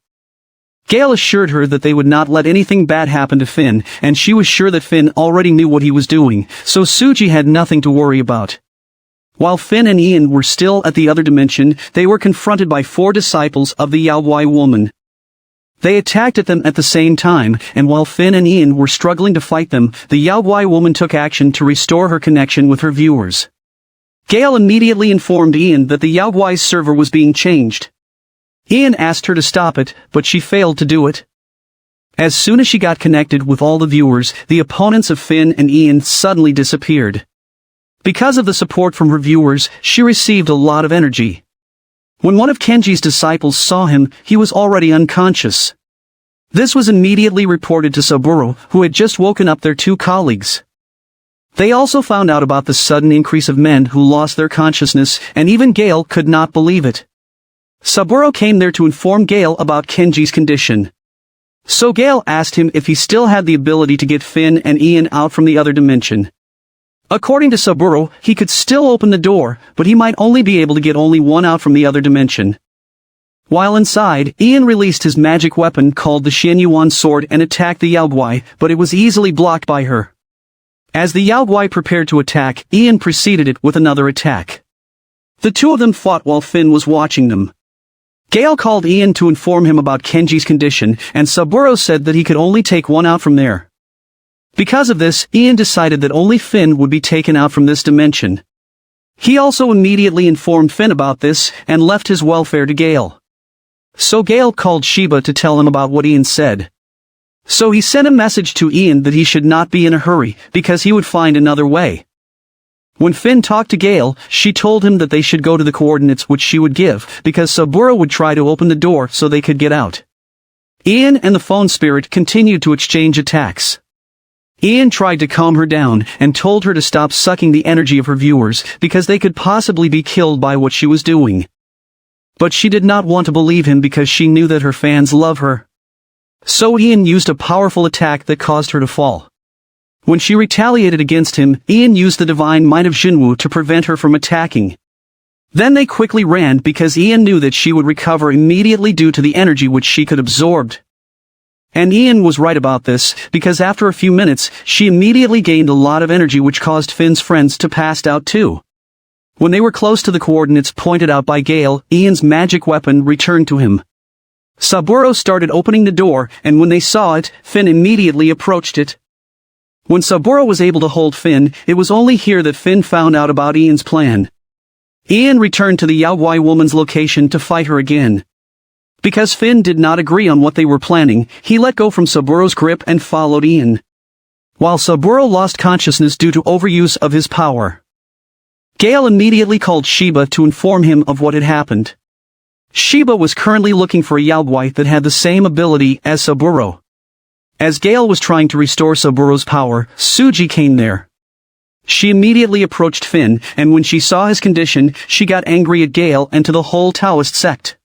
Gail assured her that they would not let anything bad happen to Finn, and she was sure that Finn already knew what he was doing, so Suji had nothing to worry about. While Finn and Ian were still at the other dimension, they were confronted by 4 disciples of the Yaoguai woman. They attacked at them at the same time, and while Finn and Ian were struggling to fight them, the Yaoguai woman took action to restore her connection with her viewers. Gail immediately informed Ian that the Yaoguai's server was being changed. Ian asked her to stop it, but she failed to do it. As soon as she got connected with all the viewers, the opponents of Finn and Ian suddenly disappeared. Because of the support from her viewers, she received a lot of energy. When one of Kenji's disciples saw him, he was already unconscious. This was immediately reported to Saburo, who had just woken up their 2 colleagues. They also found out about the sudden increase of men who lost their consciousness, and even Gail could not believe it. Saburo came there to inform Gail about Kenji's condition. So Gail asked him if he still had the ability to get Finn and Ian out from the other dimension. According to Saburo, he could still open the door, but he might only be able to get only one out from the other dimension. While inside, Ian released his magic weapon called the Shin sword and attacked the Yaoguai, but it was easily blocked by her. As the Yaoguai prepared to attack, Ian preceded it with another attack. The 2 of them fought while Finn was watching them. Gail called Ian to inform him about Kenji's condition, and Saburo said that he could only take one out from there. Because of this, Ian decided that only Finn would be taken out from this dimension. He also immediately informed Finn about this, and left his welfare to Gail. So Gail called Shiba to tell him about what Ian said. So he sent a message to Ian that he should not be in a hurry, because he would find another way. When Finn talked to Gail, she told him that they should go to the coordinates which she would give, because Saburo would try to open the door so they could get out. Ian and the phone spirit continued to exchange attacks. Ian tried to calm her down, and told her to stop sucking the energy of her viewers, because they could possibly be killed by what she was doing. But she did not want to believe him because she knew that her fans love her. So Ian used a powerful attack that caused her to fall. When she retaliated against him, Ian used the divine might of Jinwoo to prevent her from attacking. Then they quickly ran because Ian knew that she would recover immediately due to the energy which she could absorb. And Ian was right about this, because after a few minutes, she immediately gained a lot of energy which caused Finn's friends to pass out too. When they were close to the coordinates pointed out by Gail, Ian's magic weapon returned to him. Saburo started opening the door, and when they saw it, Finn immediately approached it. When Saburo was able to hold Finn, it was only here that Finn found out about Ian's plan. Ian returned to the Yaoguai woman's location to fight her again. Because Finn did not agree on what they were planning, he let go from Saburo's grip and followed Ian. While Saburo lost consciousness due to overuse of his power. Gail immediately called Shiba to inform him of what had happened. Shiba was currently looking for a Yaoguai that had the same ability as Saburo. As Gail was trying to restore Saburo's power, Suji came there. She immediately approached Finn, and when she saw his condition, she got angry at Gail and to the whole Taoist sect.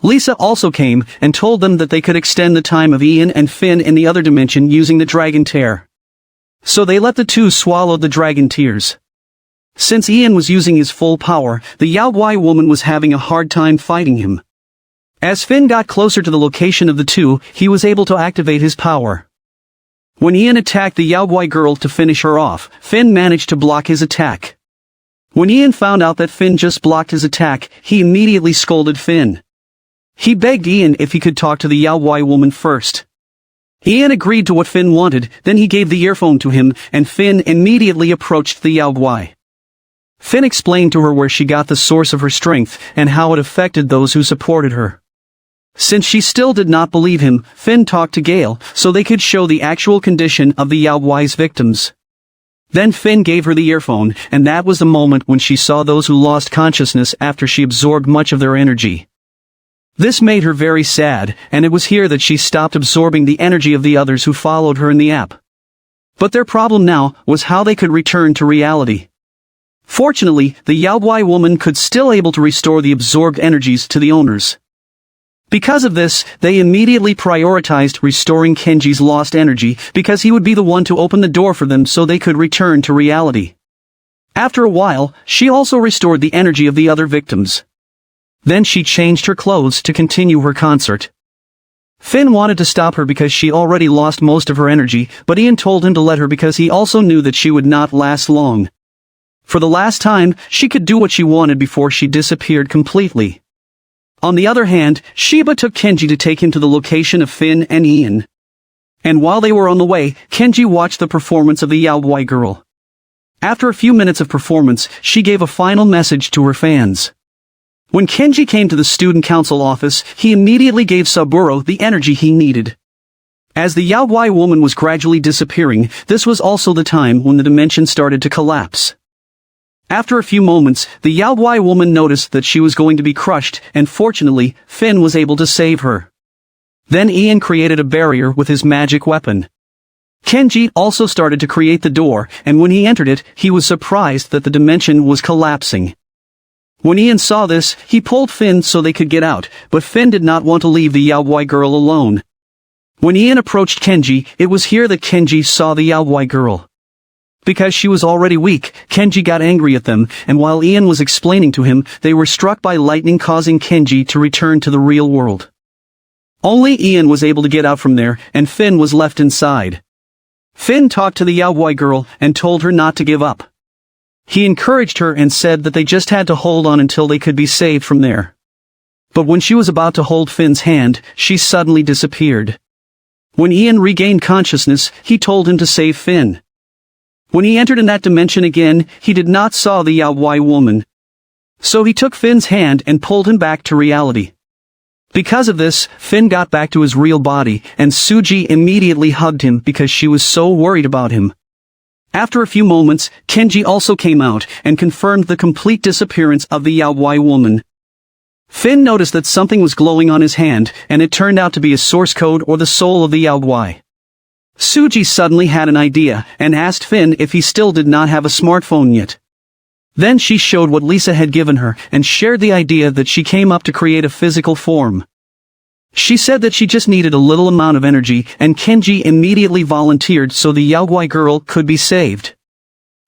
Lisa also came, and told them that they could extend the time of Ian and Finn in the other dimension using the dragon tear. So they let the 2 swallow the dragon tears. Since Ian was using his full power, the Yaoguai woman was having a hard time fighting him. As Finn got closer to the location of the 2, he was able to activate his power. When Ian attacked the Yaoguai girl to finish her off, Finn managed to block his attack. When Ian found out that Finn just blocked his attack, he immediately scolded Finn. He begged Ian if he could talk to the Yaoguai woman first. Ian agreed to what Finn wanted, then he gave the earphone to him, and Finn immediately approached the Yaoguai. Finn explained to her where she got the source of her strength, and how it affected those who supported her. Since she still did not believe him, Finn talked to Gail, so they could show the actual condition of the Yaoguai's victims. Then Finn gave her the earphone, and that was the moment when she saw those who lost consciousness after she absorbed much of their energy. This made her very sad, and it was here that she stopped absorbing the energy of the others who followed her in the app. But their problem now was how they could return to reality. Fortunately, the Yaoguai woman could still able to restore the absorbed energies to the owners. Because of this, they immediately prioritized restoring Kenji's lost energy because he would be the one to open the door for them so they could return to reality. After a while, she also restored the energy of the other victims. Then she changed her clothes to continue her concert. Finn wanted to stop her because she already lost most of her energy, but Ian told him to let her because he also knew that she would not last long. For the last time, she could do what she wanted before she disappeared completely. On the other hand, Sheba took Kenji to take him to the location of Finn and Ian. And while they were on the way, Kenji watched the performance of the Yaoguai girl. After a few minutes of performance, she gave a final message to her fans. When Kenji came to the student council office, he immediately gave Saburo the energy he needed. As the Yaoguai woman was gradually disappearing, this was also the time when the dimension started to collapse. After a few moments, the Yaoguai woman noticed that she was going to be crushed, and fortunately, Finn was able to save her. Then Ian created a barrier with his magic weapon. Kenji also started to create the door, and when he entered it, he was surprised that the dimension was collapsing. When Ian saw this, he pulled Finn so they could get out, but Finn did not want to leave the Yaoguai girl alone. When Ian approached Kenji, it was here that Kenji saw the Yaoguai girl. Because she was already weak, Kenji got angry at them, and while Ian was explaining to him, they were struck by lightning causing Kenji to return to the real world. Only Ian was able to get out from there, and Finn was left inside. Finn talked to the Yaoguai girl and told her not to give up. He encouraged her and said that they just had to hold on until they could be saved from there. But when she was about to hold Finn's hand, she suddenly disappeared. When Ian regained consciousness, he told him to save Finn. When he entered in that dimension again, he did not saw the Yaoguai woman. So he took Finn's hand and pulled him back to reality. Because of this, Finn got back to his real body, and Suji immediately hugged him because she was so worried about him. After a few moments, Kenji also came out and confirmed the complete disappearance of the Yaoguai woman. Finn noticed that something was glowing on his hand, and it turned out to be a source code or the soul of the Yaoguai. Suji suddenly had an idea, and asked Finn if he still did not have a smartphone yet. Then she showed what Lisa had given her, and shared the idea that she came up to create a physical form. She said that she just needed a little amount of energy, and Kenji immediately volunteered so the Yaoguai girl could be saved.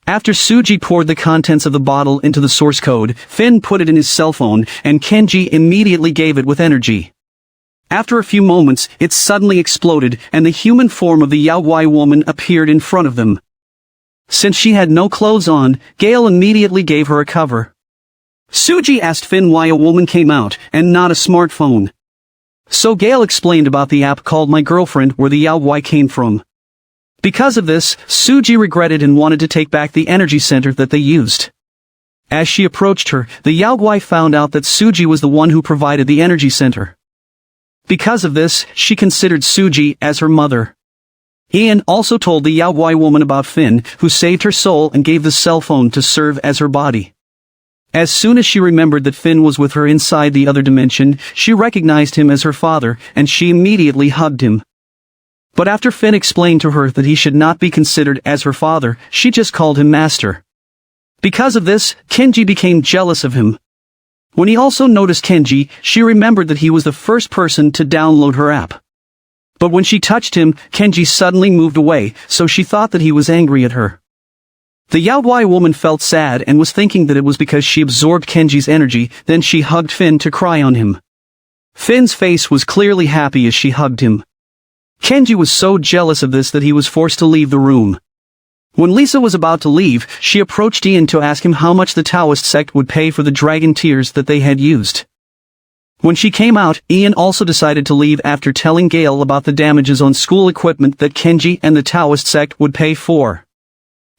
After Suji poured the contents of the bottle into the source code, Finn put it in his cell phone, and Kenji immediately gave it with energy. After a few moments, it suddenly exploded, and the human form of the Yaoguai woman appeared in front of them. Since she had no clothes on, Gail immediately gave her a cover. Suji asked Finn why a woman came out, and not a smartphone. So Gail explained about the app called My Girlfriend where the Yaoguai came from. Because of this, Suji regretted and wanted to take back the energy center that they used. As she approached her, the Yaoguai found out that Suji was the one who provided the energy center. Because of this, she considered Suji as her mother. Ian also told the Yaoguai woman about Finn, who saved her soul and gave the cell phone to serve as her body. As soon as she remembered that Finn was with her inside the other dimension, she recognized him as her father, and she immediately hugged him. But after Finn explained to her that he should not be considered as her father, she just called him master. Because of this, Kenji became jealous of him. When he also noticed Kenji, she remembered that he was the first person to download her app. But when she touched him, Kenji suddenly moved away, so she thought that he was angry at her. The Yaoguai woman felt sad and was thinking that it was because she absorbed Kenji's energy, then she hugged Finn to cry on him. Finn's face was clearly happy as she hugged him. Kenji was so jealous of this that he was forced to leave the room. When Lisa was about to leave, she approached Ian to ask him how much the Taoist sect would pay for the dragon tears that they had used. When she came out, Ian also decided to leave after telling Gail about the damages on school equipment that Kenji and the Taoist sect would pay for.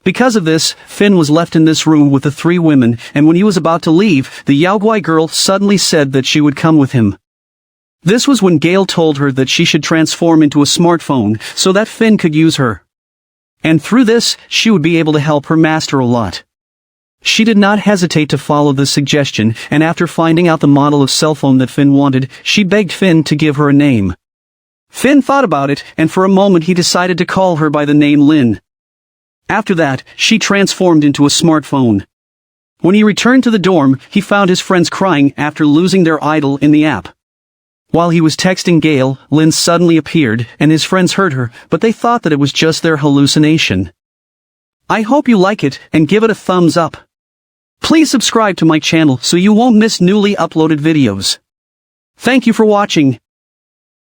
Because of this, Finn was left in this room with the three women, and when he was about to leave, the Yaoguai girl suddenly said that she would come with him. This was when Gail told her that she should transform into a smartphone so that Finn could use her. And through this, she would be able to help her master a lot. She did not hesitate to follow this suggestion, and after finding out the model of cell phone that Finn wanted, she begged Finn to give her a name. Finn thought about it, and for a moment he decided to call her by the name Lynn. After that, she transformed into a smartphone. When he returned to the dorm, he found his friends crying after losing their idol in the app. While he was texting Gail, Lynn suddenly appeared, and his friends heard her, but they thought that it was just their hallucination. I hope you like it, and give it a thumbs up. Please subscribe to my channel so you won't miss newly uploaded videos. Thank you for watching.